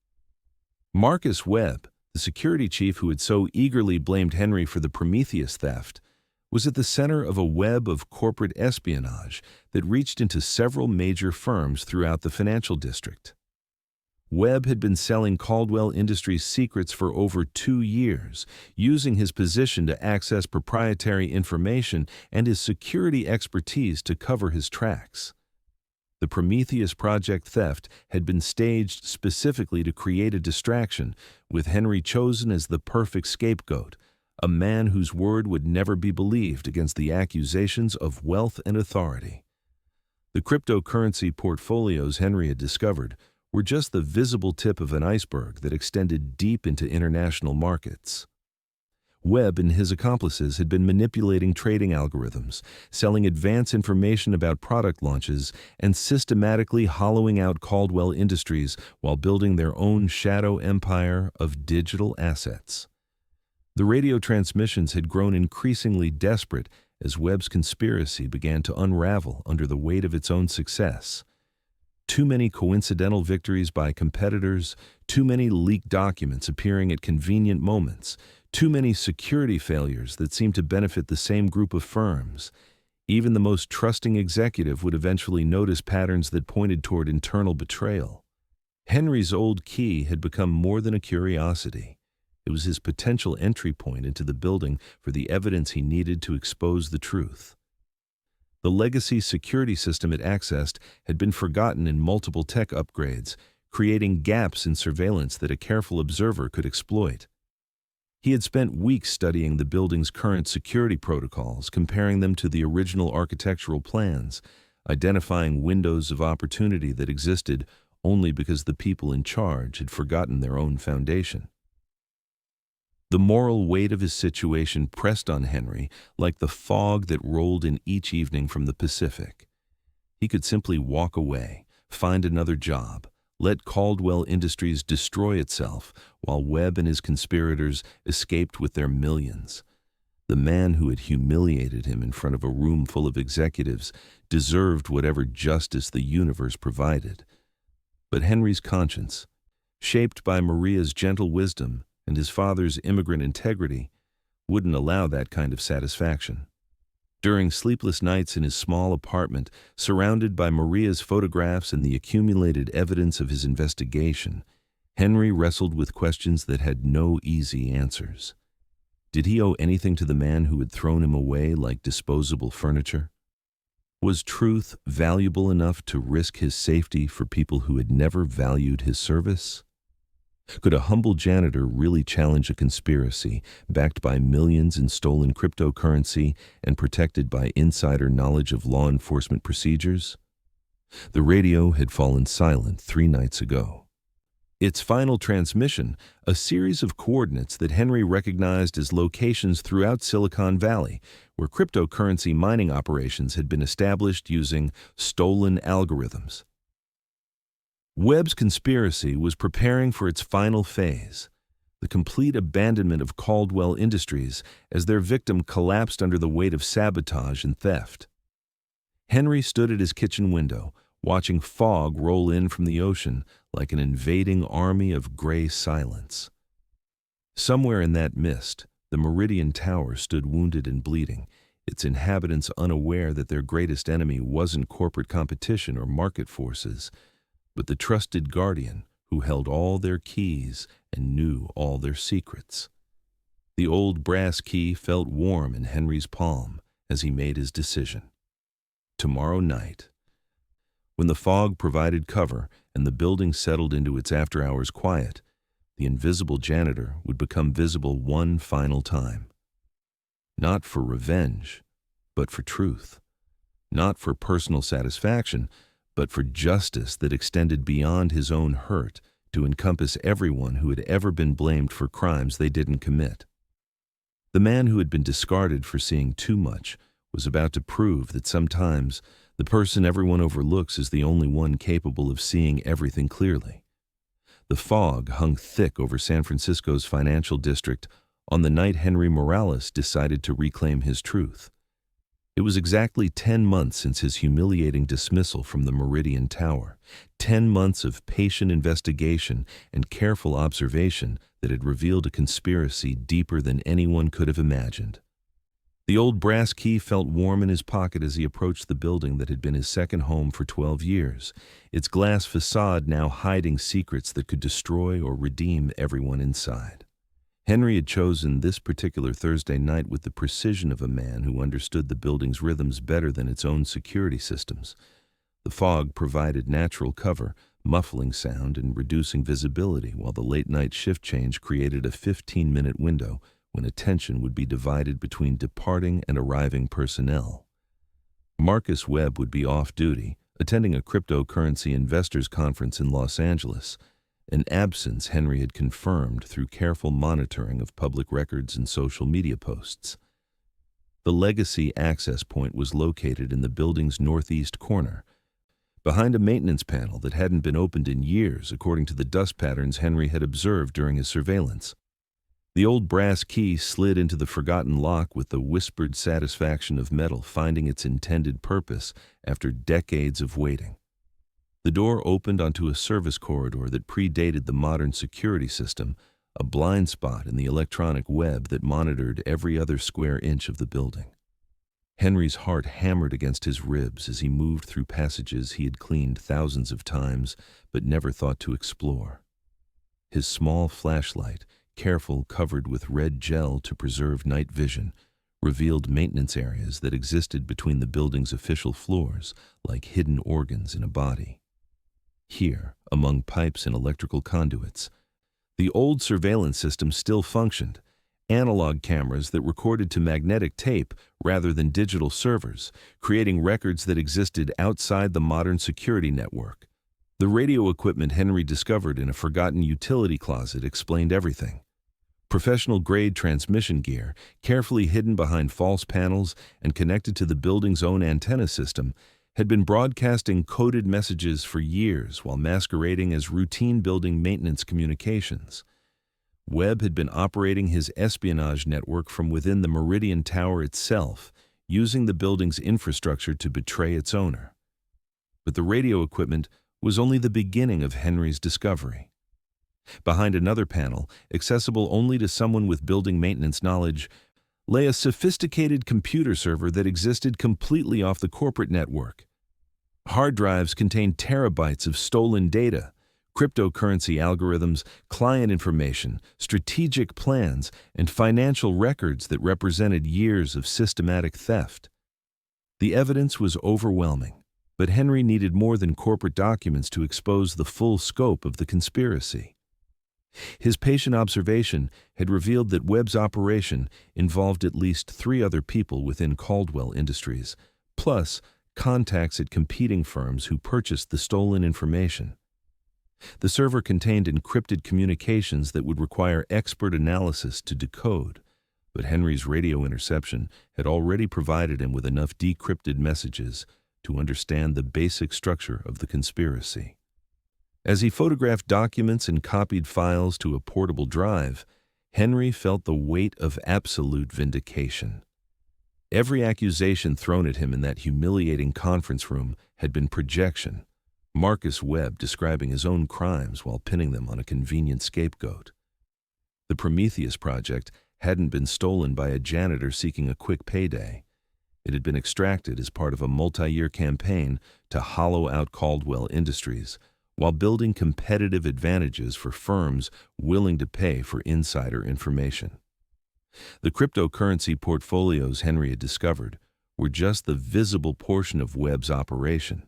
Marcus Webb, the security chief who had so eagerly blamed Henry for the Prometheus theft, was at the center of a web of corporate espionage that reached into several major firms throughout the financial district. Webb had been selling Caldwell Industries secrets for over 2 years, using his position to access proprietary information and his security expertise to cover his tracks. The Prometheus Project theft had been staged specifically to create a distraction, with Henry chosen as the perfect scapegoat, a man whose word would never be believed against the accusations of wealth and authority. The cryptocurrency portfolios Henry had discovered were just the visible tip of an iceberg that extended deep into international markets. Webb and his accomplices had been manipulating trading algorithms, selling advance information about product launches, and systematically hollowing out Caldwell Industries while building their own shadow empire of digital assets. The radio transmissions had grown increasingly desperate as Webb's conspiracy began to unravel under the weight of its own success. Too many coincidental victories by competitors, too many leaked documents appearing at convenient moments, too many security failures that seemed to benefit the same group of firms. Even the most trusting executive would eventually notice patterns that pointed toward internal betrayal. Henry's old key had become more than a curiosity. It was his potential entry point into the building for the evidence he needed to expose the truth. The legacy security system it accessed had been forgotten in multiple tech upgrades, creating gaps in surveillance that a careful observer could exploit. He had spent weeks studying the building's current security protocols, comparing them to the original architectural plans, identifying windows of opportunity that existed only because the people in charge had forgotten their own foundation. The moral weight of his situation pressed on Henry like the fog that rolled in each evening from the Pacific. He could simply walk away, find another job, let Caldwell Industries destroy itself while Webb and his conspirators escaped with their millions. The man who had humiliated him in front of a room full of executives deserved whatever justice the universe provided. But Henry's conscience, shaped by Maria's gentle wisdom and his father's immigrant integrity, wouldn't allow that kind of satisfaction. During sleepless nights in his small apartment, surrounded by Maria's photographs and the accumulated evidence of his investigation, Henry wrestled with questions that had no easy answers. Did he owe anything to the man who had thrown him away like disposable furniture? Was truth valuable enough to risk his safety for people who had never valued his service? Could a humble janitor really challenge a conspiracy backed by millions in stolen cryptocurrency and protected by insider knowledge of law enforcement procedures? The radio had fallen silent 3 nights ago. Its final transmission, a series of coordinates that Henry recognized as locations throughout Silicon Valley, where cryptocurrency mining operations had been established using stolen algorithms. Webb's conspiracy was preparing for its final phase, the complete abandonment of Caldwell Industries as their victim collapsed under the weight of sabotage and theft. Henry stood at his kitchen window, watching fog roll in from the ocean like an invading army of gray silence. Somewhere in that mist, the Meridian Tower stood wounded and bleeding, its inhabitants unaware that their greatest enemy wasn't corporate competition or market forces, but the trusted guardian who held all their keys and knew all their secrets. The old brass key felt warm in Henry's palm as he made his decision. Tomorrow night. When the fog provided cover and the building settled into its after-hours quiet, the invisible janitor would become visible one final time. Not for revenge, but for truth. Not for personal satisfaction, but for justice that extended beyond his own hurt to encompass everyone who had ever been blamed for crimes they didn't commit. The man who had been discarded for seeing too much was about to prove that sometimes the person everyone overlooks is the only one capable of seeing everything clearly. The fog hung thick over San Francisco's financial district on the night Henry Morales decided to reclaim his truth. It was exactly 10 months since his humiliating dismissal from the Meridian Tower, 10 months of patient investigation and careful observation that had revealed a conspiracy deeper than anyone could have imagined. The old brass key felt warm in his pocket as he approached the building that had been his second home for 12 years, its glass facade now hiding secrets that could destroy or redeem everyone inside. Henry had chosen this particular Thursday night with the precision of a man who understood the building's rhythms better than its own security systems. The fog provided natural cover, muffling sound, and reducing visibility, while the late-night shift change created a 15-minute window when attention would be divided between departing and arriving personnel. Marcus Webb would be off-duty, attending a cryptocurrency investors conference in Los Angeles, an absence Henry had confirmed through careful monitoring of public records and social media posts. The legacy access point was located in the building's northeast corner, behind a maintenance panel that hadn't been opened in years according to the dust patterns Henry had observed during his surveillance. The old brass key slid into the forgotten lock with the whispered satisfaction of metal finding its intended purpose after decades of waiting. The door opened onto a service corridor that predated the modern security system, a blind spot in the electronic web that monitored every other square inch of the building. Henry's heart hammered against his ribs as he moved through passages he had cleaned thousands of times but never thought to explore. His small flashlight, careful covered with red gel to preserve night vision, revealed maintenance areas that existed between the building's official floors like hidden organs in a body. Here, among pipes and electrical conduits, the old surveillance system still functioned, analog cameras that recorded to magnetic tape rather than digital servers, creating records that existed outside the modern security network. The radio equipment Henry discovered in a forgotten utility closet explained everything. Professional-grade transmission gear, carefully hidden behind false panels and connected to the building's own antenna system, had been broadcasting coded messages for years while masquerading as routine building maintenance communications. Webb had been operating his espionage network from within the Meridian Tower itself, using the building's infrastructure to betray its owner. But the radio equipment was only the beginning of Henry's discovery. Behind another panel, accessible only to someone with building maintenance knowledge, lay a sophisticated computer server that existed completely off the corporate network. Hard drives contained terabytes of stolen data, cryptocurrency algorithms, client information, strategic plans, and financial records that represented years of systematic theft. The evidence was overwhelming, but Henry needed more than corporate documents to expose the full scope of the conspiracy. His patient observation had revealed that Webb's operation involved at least 3 other people within Caldwell Industries, plus contacts at competing firms who purchased the stolen information. The server contained encrypted communications that would require expert analysis to decode, but Henry's radio interception had already provided him with enough decrypted messages to understand the basic structure of the conspiracy. As he photographed documents and copied files to a portable drive, Henry felt the weight of absolute vindication. Every accusation thrown at him in that humiliating conference room had been projection, Marcus Webb describing his own crimes while pinning them on a convenient scapegoat. The Prometheus project hadn't been stolen by a janitor seeking a quick payday. It had been extracted as part of a multi-year campaign to hollow out Caldwell Industries, while building competitive advantages for firms willing to pay for insider information. The cryptocurrency portfolios Henry had discovered were just the visible portion of Webb's operation.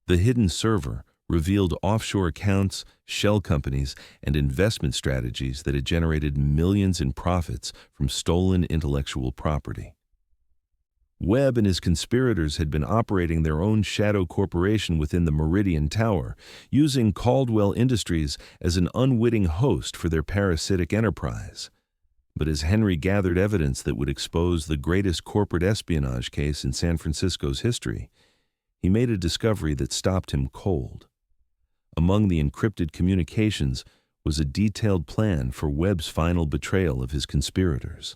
The hidden server revealed offshore accounts, shell companies, and investment strategies that had generated millions in profits from stolen intellectual property. Webb and his conspirators had been operating their own shadow corporation within the Meridian Tower, using Caldwell Industries as an unwitting host for their parasitic enterprise. But as Henry gathered evidence that would expose the greatest corporate espionage case in San Francisco's history, he made a discovery that stopped him cold. Among the encrypted communications was a detailed plan for Webb's final betrayal of his conspirators.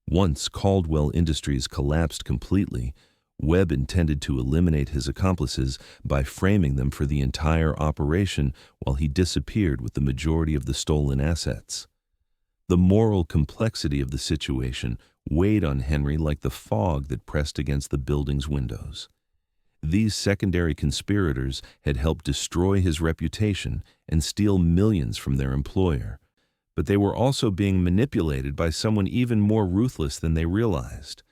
Once Caldwell Industries collapsed completely, Webb intended to eliminate his accomplices by framing them for the entire operation while he disappeared with the majority of the stolen assets. The moral complexity of the situation weighed on Henry like the fog that pressed against the building's windows. These secondary conspirators had helped destroy his reputation and steal millions from their employer, but they were also being manipulated by someone even more ruthless than they realized.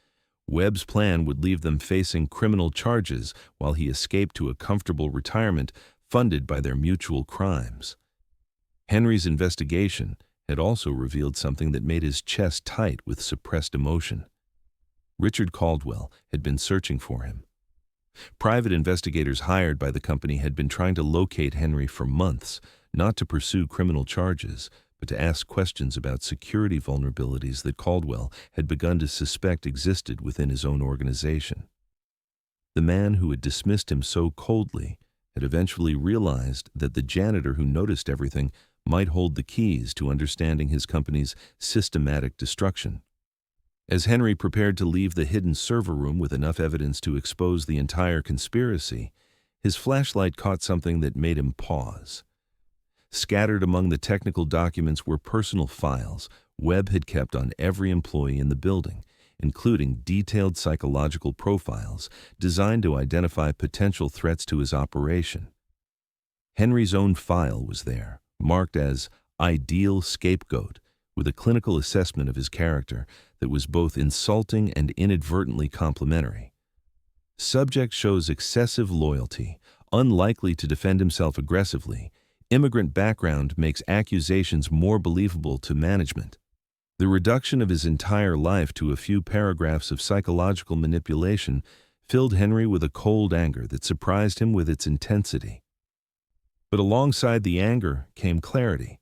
Webb's plan would leave them facing criminal charges while he escaped to a comfortable retirement funded by their mutual crimes. Henry's investigation had also revealed something that made his chest tight with suppressed emotion. Richard Caldwell had been searching for him. Private investigators hired by the company had been trying to locate Henry for months, not to pursue criminal charges, but to ask questions about security vulnerabilities that Caldwell had begun to suspect existed within his own organization. The man who had dismissed him so coldly had eventually realized that the janitor who noticed everything might hold the keys to understanding his company's systematic destruction. As Henry prepared to leave the hidden server room with enough evidence to expose the entire conspiracy, his flashlight caught something that made him pause. Scattered among the technical documents were personal files Webb had kept on every employee in the building, including detailed psychological profiles designed to identify potential threats to his operation. Henry's own file was there, marked as ideal scapegoat, with a clinical assessment of his character that was both insulting and inadvertently complimentary. Subject shows excessive loyalty, unlikely to defend himself aggressively. Immigrant background makes accusations more believable to management. The reduction of his entire life to a few paragraphs of psychological manipulation filled Henry with a cold anger that surprised him with its intensity. But alongside the anger came clarity.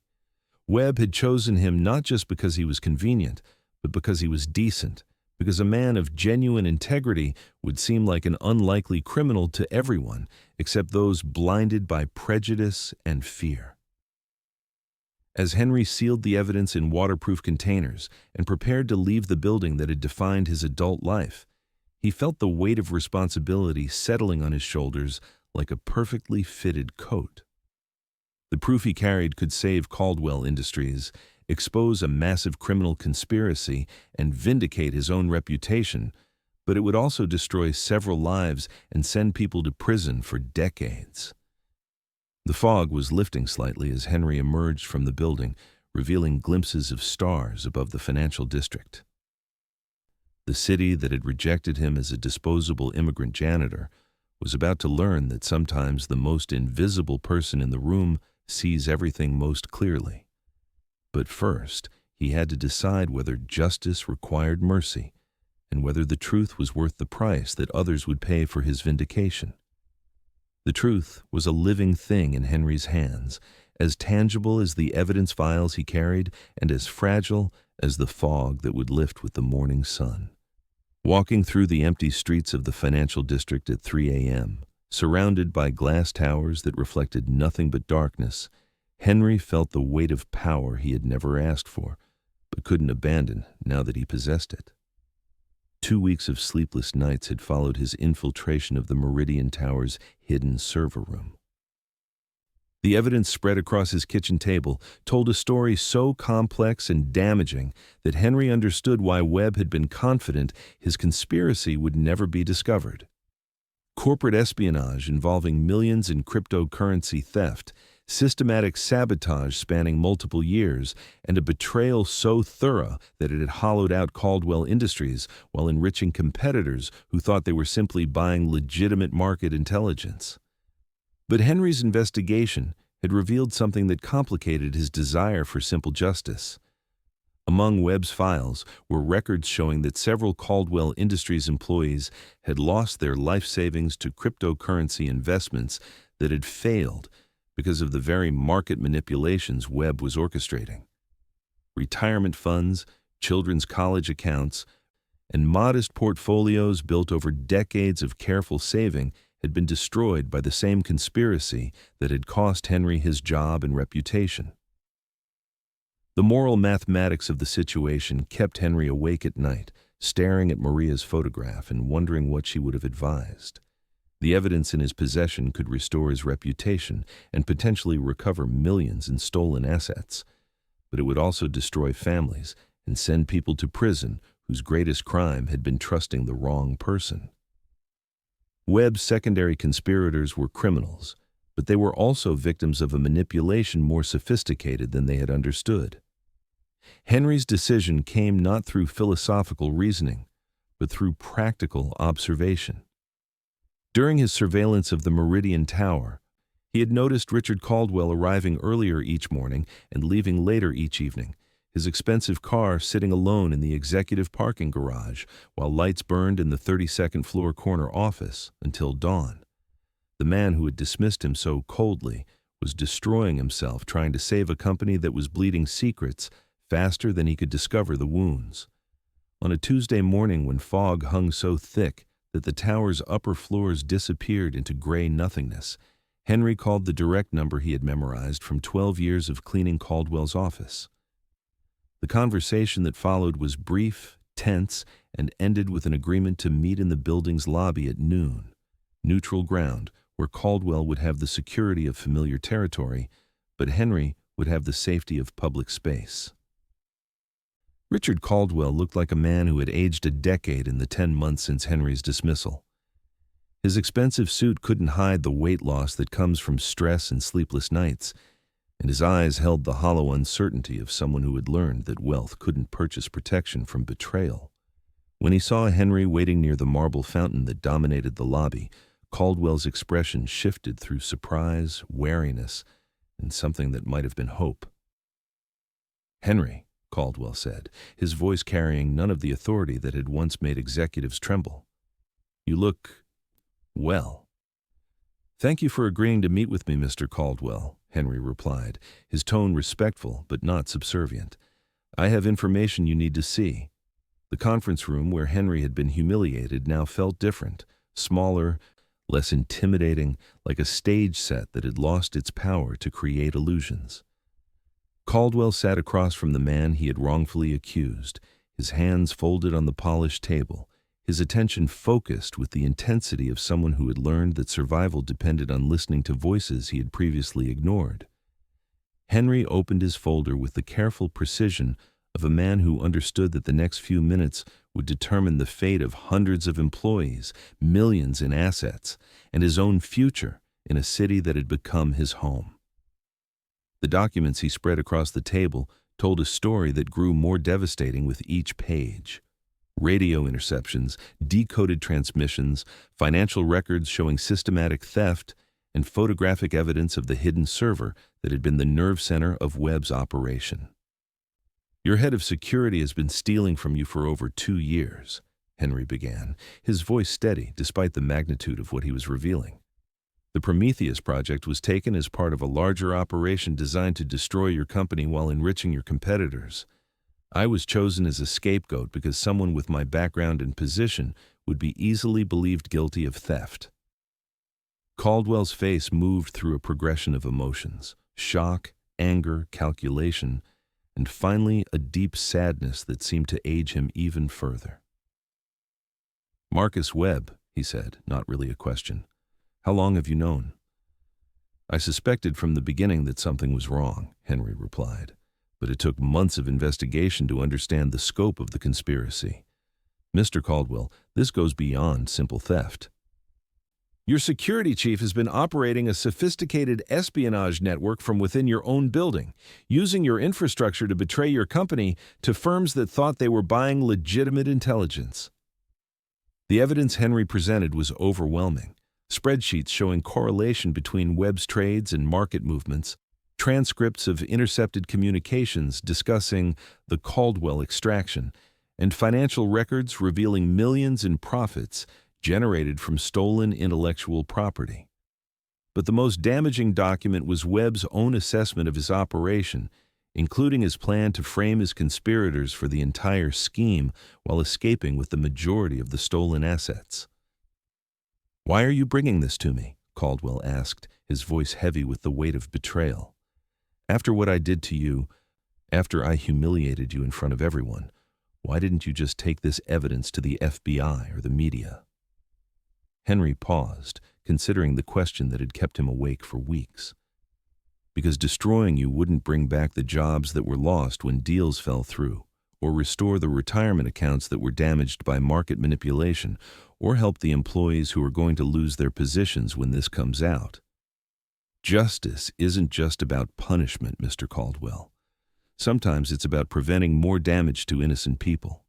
Webb had chosen him not just because he was convenient, but because he was decent, because a man of genuine integrity would seem like an unlikely criminal to everyone except those blinded by prejudice and fear. As Henry sealed the evidence in waterproof containers and prepared to leave the building that had defined his adult life, he felt the weight of responsibility settling on his shoulders like a perfectly fitted coat. The proof he carried could save Caldwell Industries, expose a massive criminal conspiracy, and vindicate his own reputation, but it would also destroy several lives and send people to prison for decades. The fog was lifting slightly as Henry emerged from the building, revealing glimpses of stars above the financial district. The city that had rejected him as a disposable immigrant janitor was about to learn that sometimes the most invisible person in the room sees everything most clearly. But first, he had to decide whether justice required mercy, and whether the truth was worth the price that others would pay for his vindication. The truth was a living thing in Henry's hands, as tangible as the evidence files he carried and as fragile as the fog that would lift with the morning sun. Walking through the empty streets of the financial district at 3 a.m., surrounded by glass towers that reflected nothing but darkness, Henry felt the weight of power he had never asked for, but couldn't abandon now that he possessed it. 2 weeks of sleepless nights had followed his infiltration of the Meridian Tower's hidden server room. The evidence spread across his kitchen table told a story so complex and damaging that Henry understood why Webb had been confident his conspiracy would never be discovered. Corporate espionage involving millions in cryptocurrency theft, systematic sabotage spanning multiple years, and a betrayal so thorough that it had hollowed out Caldwell Industries while enriching competitors who thought they were simply buying legitimate market intelligence. But Henry's investigation had revealed something that complicated his desire for simple justice. Among Webb's files were records showing that several Caldwell Industries employees had lost their life savings to cryptocurrency investments that had failed because of the very market manipulations Webb was orchestrating. Retirement funds, children's college accounts, and modest portfolios built over decades of careful saving had been destroyed by the same conspiracy that had cost Henry his job and reputation. The moral mathematics of the situation kept Henry awake at night, staring at Maria's photograph and wondering what she would have advised. The evidence in his possession could restore his reputation and potentially recover millions in stolen assets, but it would also destroy families and send people to prison whose greatest crime had been trusting the wrong person. Webb's secondary conspirators were criminals, but they were also victims of a manipulation more sophisticated than they had understood. Henry's decision came not through philosophical reasoning, but through practical observation. During his surveillance of the Meridian Tower, he had noticed Richard Caldwell arriving earlier each morning and leaving later each evening, his expensive car sitting alone in the executive parking garage while lights burned in the 32nd floor corner office until dawn. The man who had dismissed him so coldly was destroying himself trying to save a company that was bleeding secrets faster than he could discover the wounds. On a Tuesday morning when fog hung so thick that the tower's upper floors disappeared into gray nothingness, Henry called the direct number he had memorized from 12 years of cleaning Caldwell's office. The conversation that followed was brief, tense, and ended with an agreement to meet in the building's lobby at noon, neutral ground where Caldwell would have the security of familiar territory, but Henry would have the safety of public space. Richard Caldwell looked like a man who had aged a decade in the 10 months since Henry's dismissal. His expensive suit couldn't hide the weight loss that comes from stress and sleepless nights, and his eyes held the hollow uncertainty of someone who had learned that wealth couldn't purchase protection from betrayal. When he saw Henry waiting near the marble fountain that dominated the lobby, Caldwell's expression shifted through surprise, wariness, and something that might have been hope. "Henry," Caldwell said, his voice carrying none of the authority that had once made executives tremble. "You look, well." "Thank you for agreeing to meet with me, Mr. Caldwell," Henry replied, his tone respectful but not subservient. "I have information you need to see." The conference room where Henry had been humiliated now felt different, smaller, less intimidating, like a stage set that had lost its power to create illusions. Caldwell sat across from the man he had wrongfully accused, his hands folded on the polished table, his attention focused with the intensity of someone who had learned that survival depended on listening to voices he had previously ignored. Henry opened his folder with the careful precision of a man who understood that the next few minutes would determine the fate of hundreds of employees, millions in assets, and his own future in a city that had become his home. The documents he spread across the table told a story that grew more devastating with each page. Radio interceptions, decoded transmissions, financial records showing systematic theft, and photographic evidence of the hidden server that had been the nerve center of Webb's operation. Your head of security has been stealing from you for over 2 years, Henry began, his voice steady despite the magnitude of what he was revealing. The Prometheus project was taken as part of a larger operation designed to destroy your company while enriching your competitors. I was chosen as a scapegoat because someone with my background and position would be easily believed guilty of theft. Caldwell's face moved through a progression of emotions: shock, anger, calculation, and finally a deep sadness that seemed to age him even further. "Marcus Webb," he said, not really a question. "How long have you known?" "I suspected from the beginning that something was wrong," Henry replied, "but it took months of investigation to understand the scope of the conspiracy. Mr. Caldwell, this goes beyond simple theft. Your security chief has been operating a sophisticated espionage network from within your own building, using your infrastructure to betray your company to firms that thought they were buying legitimate intelligence." The evidence Henry presented was overwhelming. Spreadsheets showing correlation between Webb's trades and market movements, transcripts of intercepted communications discussing the Caldwell extraction, and financial records revealing millions in profits generated from stolen intellectual property. But the most damaging document was Webb's own assessment of his operation, including his plan to frame his conspirators for the entire scheme while escaping with the majority of the stolen assets. "Why are you bringing this to me?" Caldwell asked, his voice heavy with the weight of betrayal. "After what I did to you, after I humiliated you in front of everyone, why didn't you just take this evidence to the FBI or the media?" Henry paused, considering the question that had kept him awake for weeks. "Because destroying you wouldn't bring back the jobs that were lost when deals fell through, or restore the retirement accounts that were damaged by market manipulation, or help the employees who are going to lose their positions when this comes out. Justice isn't just about punishment, Mr. Caldwell. Sometimes it's about preventing more damage to innocent people."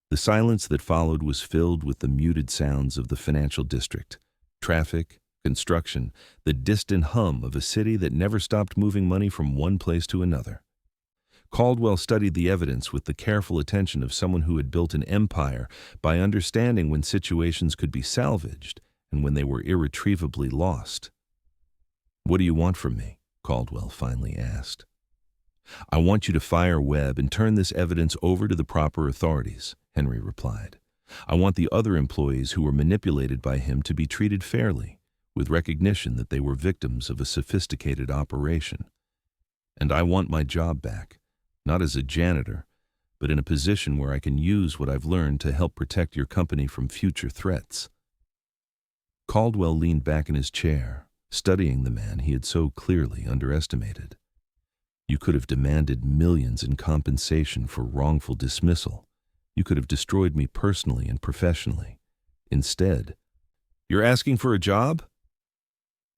The silence that followed was filled with the muted sounds of the financial district: traffic, construction, the distant hum of a city that never stopped moving money from one place to another. Caldwell studied the evidence with the careful attention of someone who had built an empire by understanding when situations could be salvaged and when they were irretrievably lost. "What do you want from me?" Caldwell finally asked. "I want you to fire Webb and turn this evidence over to the proper authorities," Henry replied. "I want the other employees who were manipulated by him to be treated fairly, with recognition that they were victims of a sophisticated operation. And I want my job back, not as a janitor, but in a position where I can use what I've learned to help protect your company from future threats." Caldwell leaned back in his chair, studying the man he had so clearly underestimated. "You could have demanded millions in compensation for wrongful dismissal. You could have destroyed me personally and professionally. Instead, you're asking for a job?"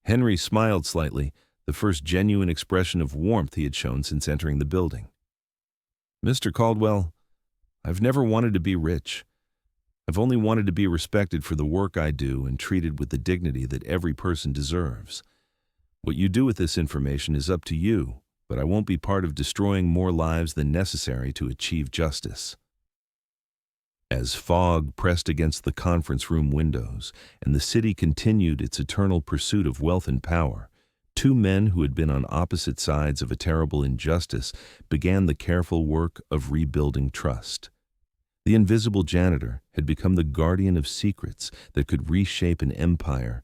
Henry smiled slightly, the first genuine expression of warmth he had shown since entering the building. "Mr. Caldwell, I've never wanted to be rich. I've only wanted to be respected for the work I do and treated with the dignity that every person deserves. What you do with this information is up to you, but I won't be part of destroying more lives than necessary to achieve justice." As fog pressed against the conference room windows and the city continued its eternal pursuit of wealth and power, two men who had been on opposite sides of a terrible injustice began the careful work of rebuilding trust. The invisible janitor had become the guardian of secrets that could reshape an empire,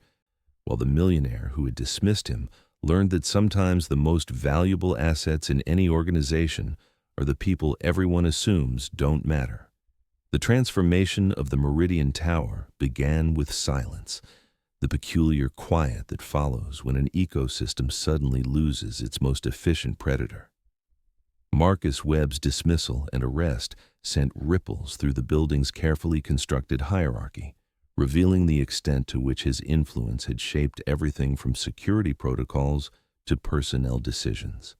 while the millionaire who had dismissed him learned that sometimes the most valuable assets in any organization are the people everyone assumes don't matter. The transformation of the Meridian Tower began with silence, the peculiar quiet that follows when an ecosystem suddenly loses its most efficient predator. Marcus Webb's dismissal and arrest sent ripples through the building's carefully constructed hierarchy, revealing the extent to which his influence had shaped everything from security protocols to personnel decisions.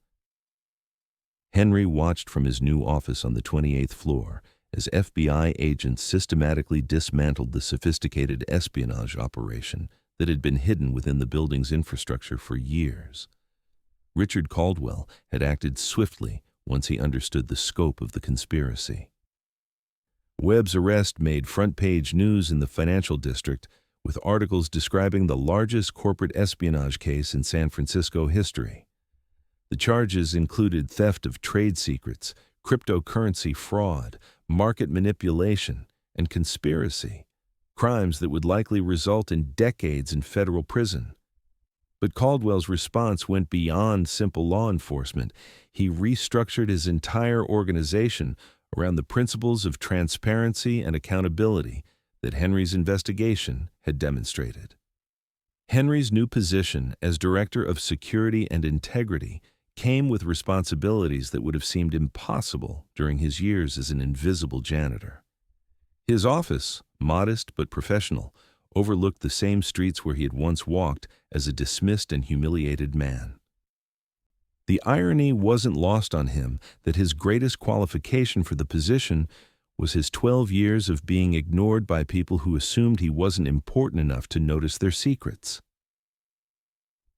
Henry watched from his new office on the 28th floor as FBI agents systematically dismantled the sophisticated espionage operation that had been hidden within the building's infrastructure for years. Richard Caldwell had acted swiftly, once he understood the scope of the conspiracy. Webb's arrest made front-page news in the financial district, with articles describing the largest corporate espionage case in San Francisco history. The charges included theft of trade secrets, cryptocurrency fraud, market manipulation, and conspiracy, crimes that would likely result in decades in federal prison. But Caldwell's response went beyond simple law enforcement. He restructured his entire organization around the principles of transparency and accountability that Henry's investigation had demonstrated. Henry's new position as Director of Security and Integrity came with responsibilities that would have seemed impossible during his years as an invisible janitor. His office, modest but professional, overlooked the same streets where he had once walked as a dismissed and humiliated man. The irony wasn't lost on him that his greatest qualification for the position was his 12 years of being ignored by people who assumed he wasn't important enough to notice their secrets.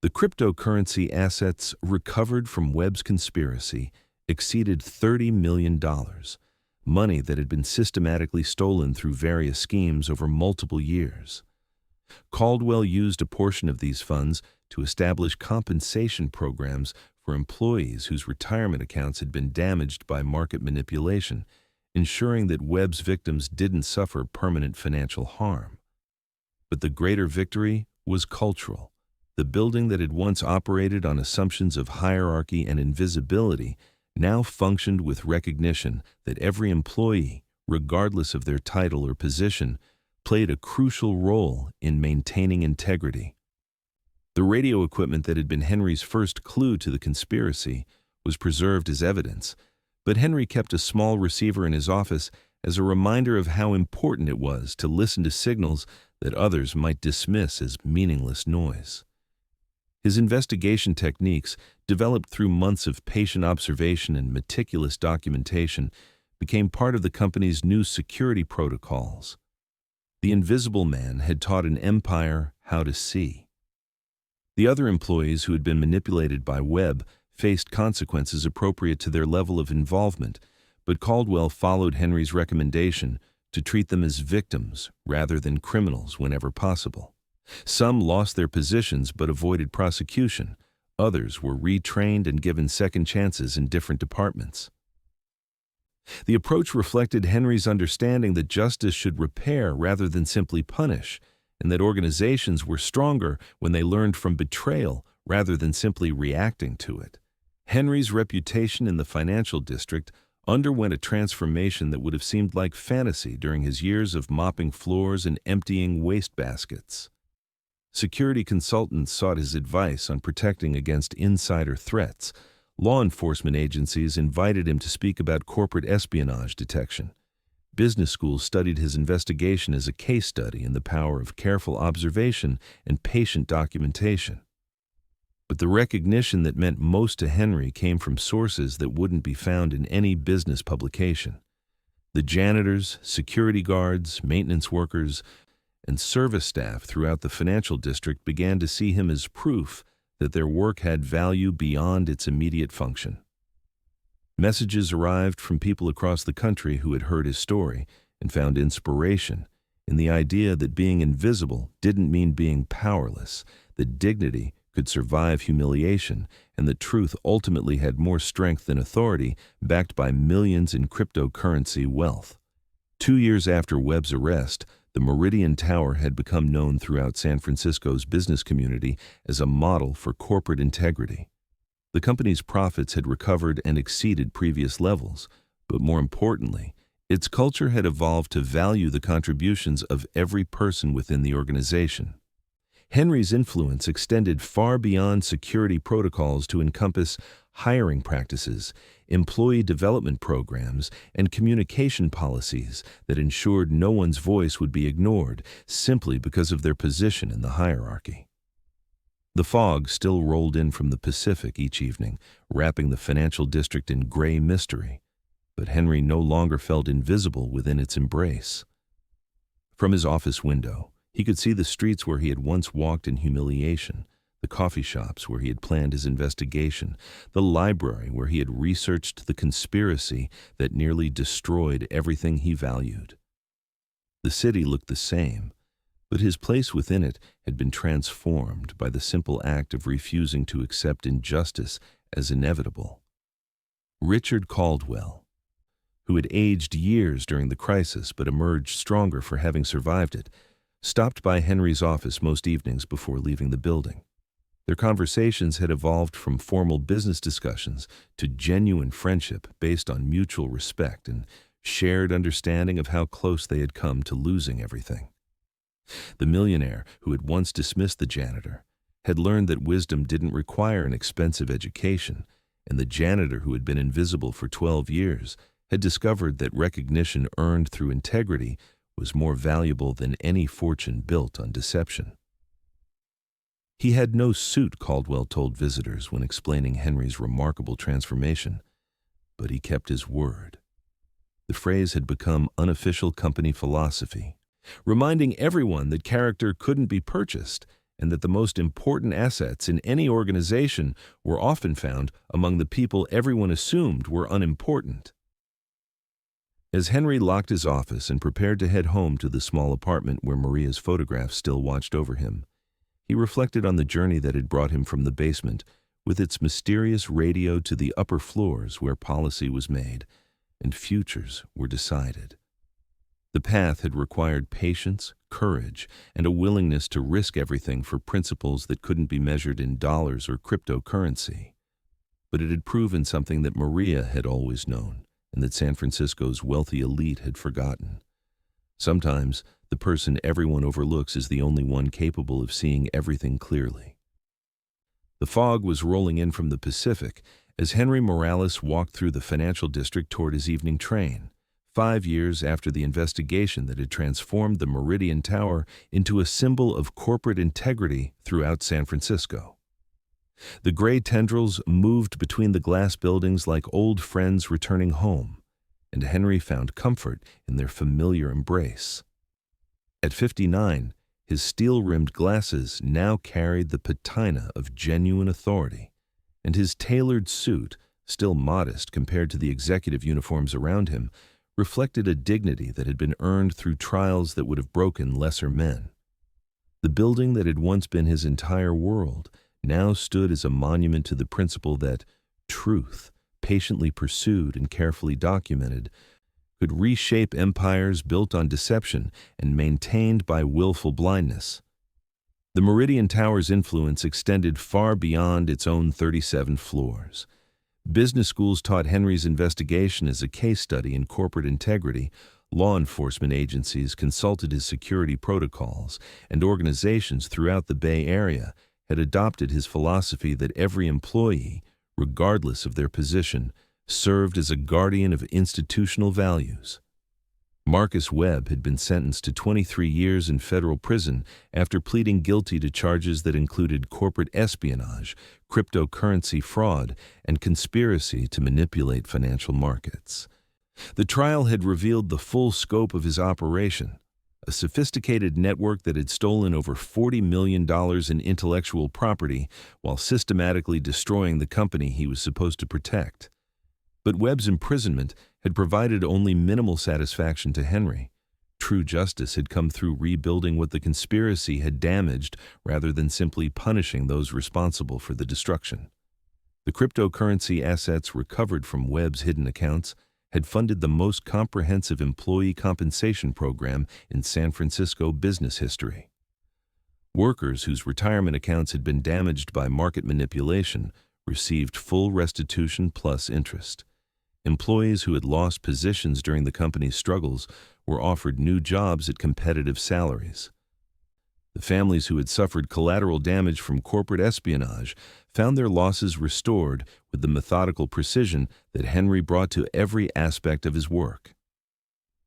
The cryptocurrency assets recovered from Webb's conspiracy exceeded $30 million, money that had been systematically stolen through various schemes over multiple years. Caldwell used a portion of these funds to establish compensation programs for employees whose retirement accounts had been damaged by market manipulation, ensuring that Webb's victims didn't suffer permanent financial harm. But the greater victory was cultural. The building that had once operated on assumptions of hierarchy and invisibility now functioned with recognition that every employee, regardless of their title or position, played a crucial role in maintaining integrity. The radio equipment that had been Henry's first clue to the conspiracy was preserved as evidence, but Henry kept a small receiver in his office as a reminder of how important it was to listen to signals that others might dismiss as meaningless noise. His investigation techniques, developed through months of patient observation and meticulous documentation, became part of the company's new security protocols. The Invisible Man had taught an empire how to see. The other employees who had been manipulated by Webb faced consequences appropriate to their level of involvement, but Caldwell followed Henry's recommendation to treat them as victims rather than criminals whenever possible. Some lost their positions but avoided prosecution. Others were retrained and given second chances in different departments. The approach reflected Henry's understanding that justice should repair rather than simply punish, and that organizations were stronger when they learned from betrayal rather than simply reacting to it. Henry's reputation in the financial district underwent a transformation that would have seemed like fantasy during his years of mopping floors and emptying wastebaskets. Security consultants sought his advice on protecting against insider threats. Law enforcement agencies invited him to speak about corporate espionage detection. Business schools studied his investigation as a case study in the power of careful observation and patient documentation. But the recognition that meant most to Henry came from sources that wouldn't be found in any business publication. The janitors, security guards, maintenance workers, and service staff throughout the financial district began to see him as proof that their work had value beyond its immediate function. Messages arrived from people across the country who had heard his story and found inspiration in the idea that being invisible didn't mean being powerless, that dignity could survive humiliation, and that truth ultimately had more strength than authority, backed by millions in cryptocurrency wealth. 2 years after Webb's arrest, the Meridian Tower had become known throughout San Francisco's business community as a model for corporate integrity. The company's profits had recovered and exceeded previous levels, but more importantly, its culture had evolved to value the contributions of every person within the organization. Henry's influence extended far beyond security protocols to encompass hiring practices, employee development programs, and communication policies that ensured no one's voice would be ignored simply because of their position in the hierarchy. The fog still rolled in from the Pacific each evening, wrapping the financial district in gray mystery, but Henry no longer felt invisible within its embrace. From his office window, he could see the streets where he had once walked in humiliation, the the coffee shops where he had planned his investigation, the library where he had researched the conspiracy that nearly destroyed everything he valued. The city looked the same, but his place within it had been transformed by the simple act of refusing to accept injustice as inevitable. Richard Caldwell, who had aged years during the crisis but emerged stronger for having survived it, stopped by Henry's office most evenings before leaving the building. Their conversations had evolved from formal business discussions to genuine friendship based on mutual respect and shared understanding of how close they had come to losing everything. The millionaire, who had once dismissed the janitor, had learned that wisdom didn't require an expensive education, and the janitor, who had been invisible for 12 years, had discovered that recognition earned through integrity was more valuable than any fortune built on deception. He had no suit, Caldwell told visitors when explaining Henry's remarkable transformation, but he kept his word. The phrase had become unofficial company philosophy, reminding everyone that character couldn't be purchased and that the most important assets in any organization were often found among the people everyone assumed were unimportant. As Henry locked his office and prepared to head home to the small apartment where Maria's photographs still watched over him, he reflected on the journey that had brought him from the basement, with its mysterious radio, to the upper floors where policy was made and futures were decided. The path had required patience, courage, and a willingness to risk everything for principles that couldn't be measured in dollars or cryptocurrency. But it had proven something that Maria had always known, and that San Francisco's wealthy elite had forgotten. Sometimes, the person everyone overlooks is the only one capable of seeing everything clearly. The fog was rolling in from the Pacific as Henry Morales walked through the financial district toward his evening train, 5 years after the investigation that had transformed the Meridian Tower into a symbol of corporate integrity throughout San Francisco. The gray tendrils moved between the glass buildings like old friends returning home, and Henry found comfort in their familiar embrace. At 59, his steel-rimmed glasses now carried the patina of genuine authority, and his tailored suit, still modest compared to the executive uniforms around him, reflected a dignity that had been earned through trials that would have broken lesser men. The building that had once been his entire world now stood as a monument to the principle that truth, patiently pursued and carefully documented, could reshape empires built on deception and maintained by willful blindness. The Meridian Tower's influence extended far beyond its own 37 floors. Business schools taught Henry's investigation as a case study in corporate integrity, law enforcement agencies consulted his security protocols, and organizations throughout the Bay Area had adopted his philosophy that every employee, regardless of their position, served as a guardian of institutional values. Marcus Webb had been sentenced to 23 years in federal prison after pleading guilty to charges that included corporate espionage, cryptocurrency fraud, and conspiracy to manipulate financial markets. The trial had revealed the full scope of his operation, a sophisticated network that had stolen over $40 million in intellectual property while systematically destroying the company he was supposed to protect. But Webb's imprisonment had provided only minimal satisfaction to Henry. True justice had come through rebuilding what the conspiracy had damaged rather than simply punishing those responsible for the destruction. The cryptocurrency assets recovered from Webb's hidden accounts had funded the most comprehensive employee compensation program in San Francisco business history. Workers whose retirement accounts had been damaged by market manipulation received full restitution plus interest. Employees who had lost positions during the company's struggles were offered new jobs at competitive salaries. The families who had suffered collateral damage from corporate espionage found their losses restored with the methodical precision that Henry brought to every aspect of his work.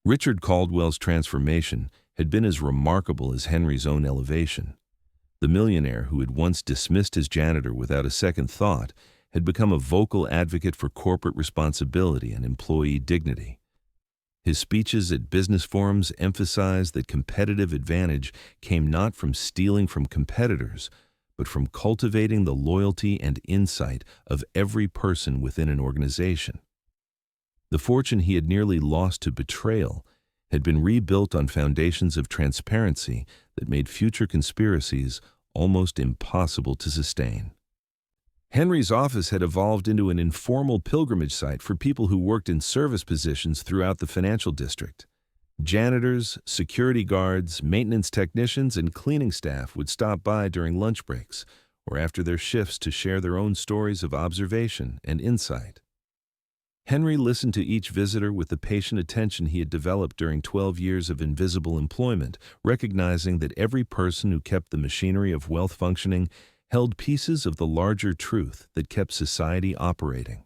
Richard Caldwell's transformation had been as remarkable as Henry's own elevation. The millionaire who had once dismissed his janitor without a second thought had become a vocal advocate for corporate responsibility and employee dignity. His speeches at business forums emphasized that competitive advantage came not from stealing from competitors, but from cultivating the loyalty and insight of every person within an organization. The fortune he had nearly lost to betrayal had been rebuilt on foundations of transparency that made future conspiracies almost impossible to sustain. Henry's office had evolved into an informal pilgrimage site for people who worked in service positions throughout the financial district. Janitors, security guards, maintenance technicians, and cleaning staff would stop by during lunch breaks or after their shifts to share their own stories of observation and insight. Henry listened to each visitor with the patient attention he had developed during 12 years of invisible employment, recognizing that every person who kept the machinery of wealth functioning held pieces of the larger truth that kept society operating.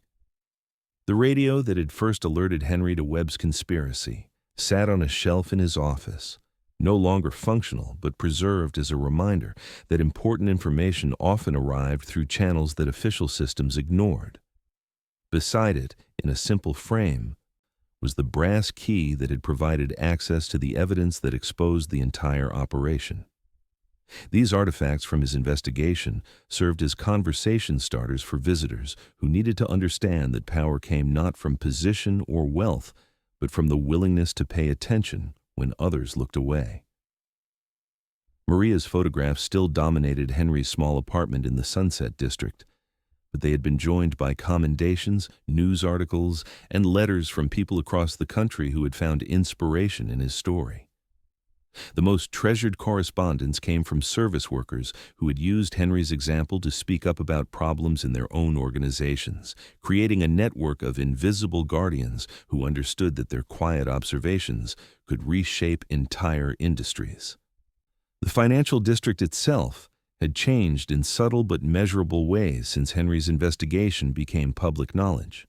The radio that had first alerted Henry to Webb's conspiracy sat on a shelf in his office, no longer functional but preserved as a reminder that important information often arrived through channels that official systems ignored. Beside it, in a simple frame, was the brass key that had provided access to the evidence that exposed the entire operation. These artifacts from his investigation served as conversation starters for visitors who needed to understand that power came not from position or wealth, but from the willingness to pay attention when others looked away. Maria's photographs still dominated Henry's small apartment in the Sunset District, but they had been joined by commendations, news articles, and letters from people across the country who had found inspiration in his story. The most treasured correspondence came from service workers who had used Henry's example to speak up about problems in their own organizations, creating a network of invisible guardians who understood that their quiet observations could reshape entire industries. The financial district itself had changed in subtle but measurable ways since Henry's investigation became public knowledge.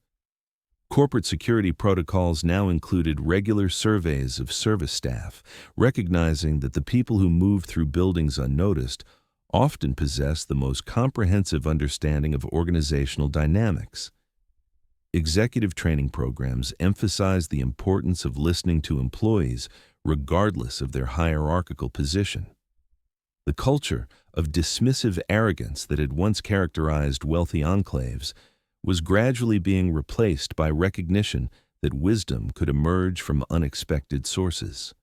Corporate security protocols now included regular surveys of service staff, recognizing that the people who moved through buildings unnoticed often possessed the most comprehensive understanding of organizational dynamics. Executive training programs emphasized the importance of listening to employees regardless of their hierarchical position. The culture of dismissive arrogance that had once characterized wealthy enclaves was gradually being replaced by recognition that wisdom could emerge from unexpected sources.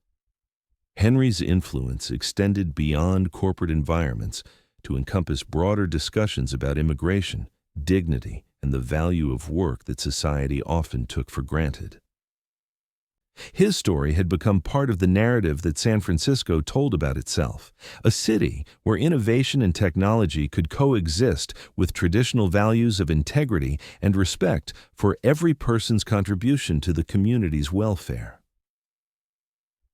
Henry's influence extended beyond corporate environments to encompass broader discussions about immigration, dignity, and the value of work that society often took for granted. His story had become part of the narrative that San Francisco told about itself, a city where innovation and technology could coexist with traditional values of integrity and respect for every person's contribution to the community's welfare.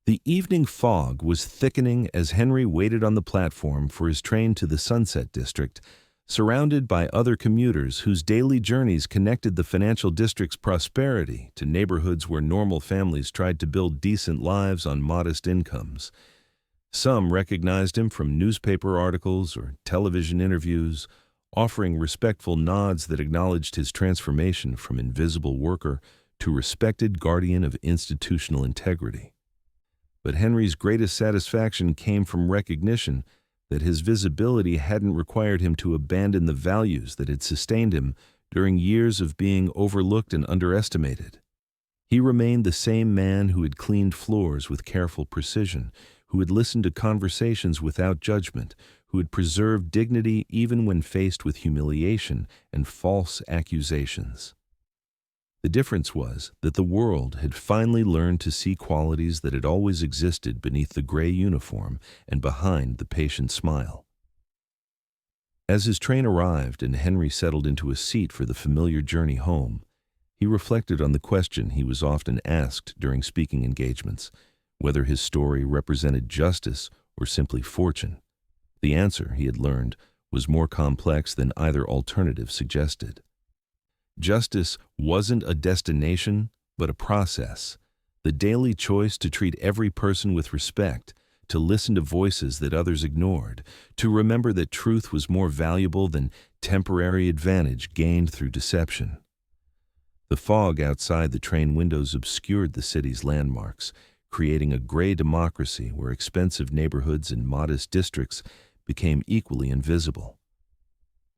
The evening fog was thickening as Henry waited on the platform for his train to the Sunset District, surrounded by other commuters whose daily journeys connected the financial district's prosperity to neighborhoods where normal families tried to build decent lives on modest incomes. Some recognized him from newspaper articles or television interviews, offering respectful nods that acknowledged his transformation from invisible worker to respected guardian of institutional integrity. But Henry's greatest satisfaction came from recognition that his visibility hadn't required him to abandon the values that had sustained him during years of being overlooked and underestimated. He remained the same man who had cleaned floors with careful precision, who had listened to conversations without judgment, who had preserved dignity even when faced with humiliation and false accusations. The difference was that the world had finally learned to see qualities that had always existed beneath the gray uniform and behind the patient smile. As his train arrived and Henry settled into a seat for the familiar journey home, he reflected on the question he was often asked during speaking engagements, whether his story represented justice or simply fortune. The answer, he had learned, was more complex than either alternative suggested. Justice wasn't a destination, but a process. The daily choice to treat every person with respect, to listen to voices that others ignored, to remember that truth was more valuable than temporary advantage gained through deception. The fog outside the train windows obscured the city's landmarks, creating a gray democracy where expensive neighborhoods and modest districts became equally invisible.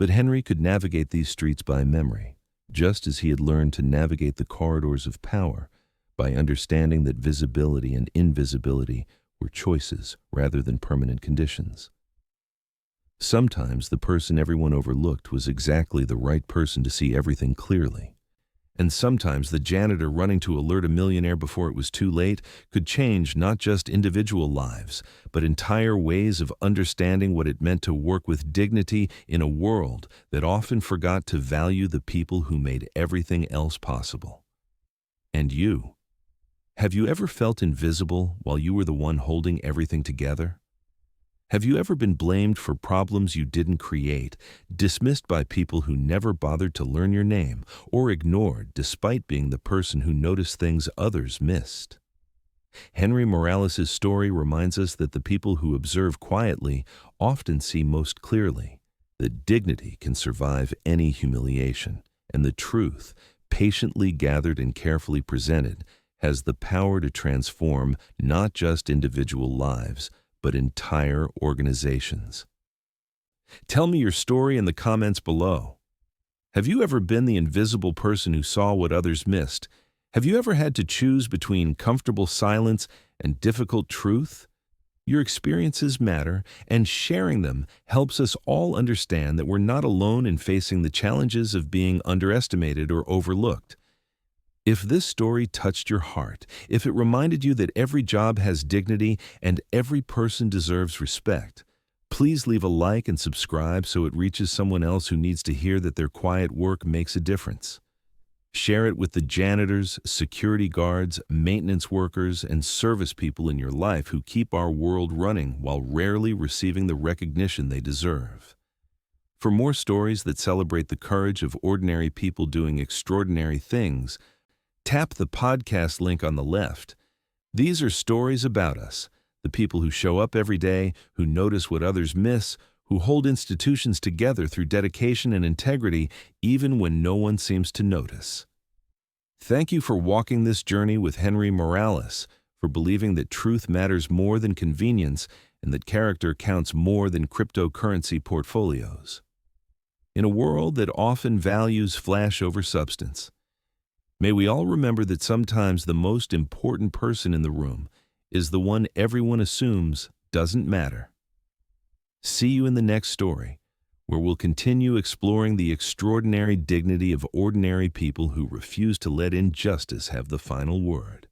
But Henry could navigate these streets by memory, just as he had learned to navigate the corridors of power by understanding that visibility and invisibility were choices rather than permanent conditions. Sometimes the person everyone overlooked was exactly the right person to see everything clearly. And sometimes the janitor running to alert a millionaire before it was too late could change not just individual lives, but entire ways of understanding what it meant to work with dignity in a world that often forgot to value the people who made everything else possible. And you? Have you ever felt invisible while you were the one holding everything together? Have you ever been blamed for problems you didn't create, dismissed by people who never bothered to learn your name, or ignored despite being the person who noticed things others missed? Henry Morales' story reminds us that the people who observe quietly often see most clearly, that dignity can survive any humiliation, and the truth, patiently gathered and carefully presented, has the power to transform not just individual lives, but entire organizations. Tell me your story in the comments below. Have you ever been the invisible person who saw what others missed? Have you ever had to choose between comfortable silence and difficult truth? Your experiences matter, and sharing them helps us all understand that we're not alone in facing the challenges of being underestimated or overlooked. If this story touched your heart, if it reminded you that every job has dignity and every person deserves respect, please leave a like and subscribe so it reaches someone else who needs to hear that their quiet work makes a difference. Share it with the janitors, security guards, maintenance workers, and service people in your life who keep our world running while rarely receiving the recognition they deserve. For more stories that celebrate the courage of ordinary people doing extraordinary things, tap the podcast link on the left. These are stories about us, the people who show up every day, who notice what others miss, who hold institutions together through dedication and integrity, even when no one seems to notice. Thank you for walking this journey with Henry Morales, for believing that truth matters more than convenience and that character counts more than cryptocurrency portfolios. In a world that often values flash over substance, may we all remember that sometimes the most important person in the room is the one everyone assumes doesn't matter. See you in the next story, where we'll continue exploring the extraordinary dignity of ordinary people who refuse to let injustice have the final word.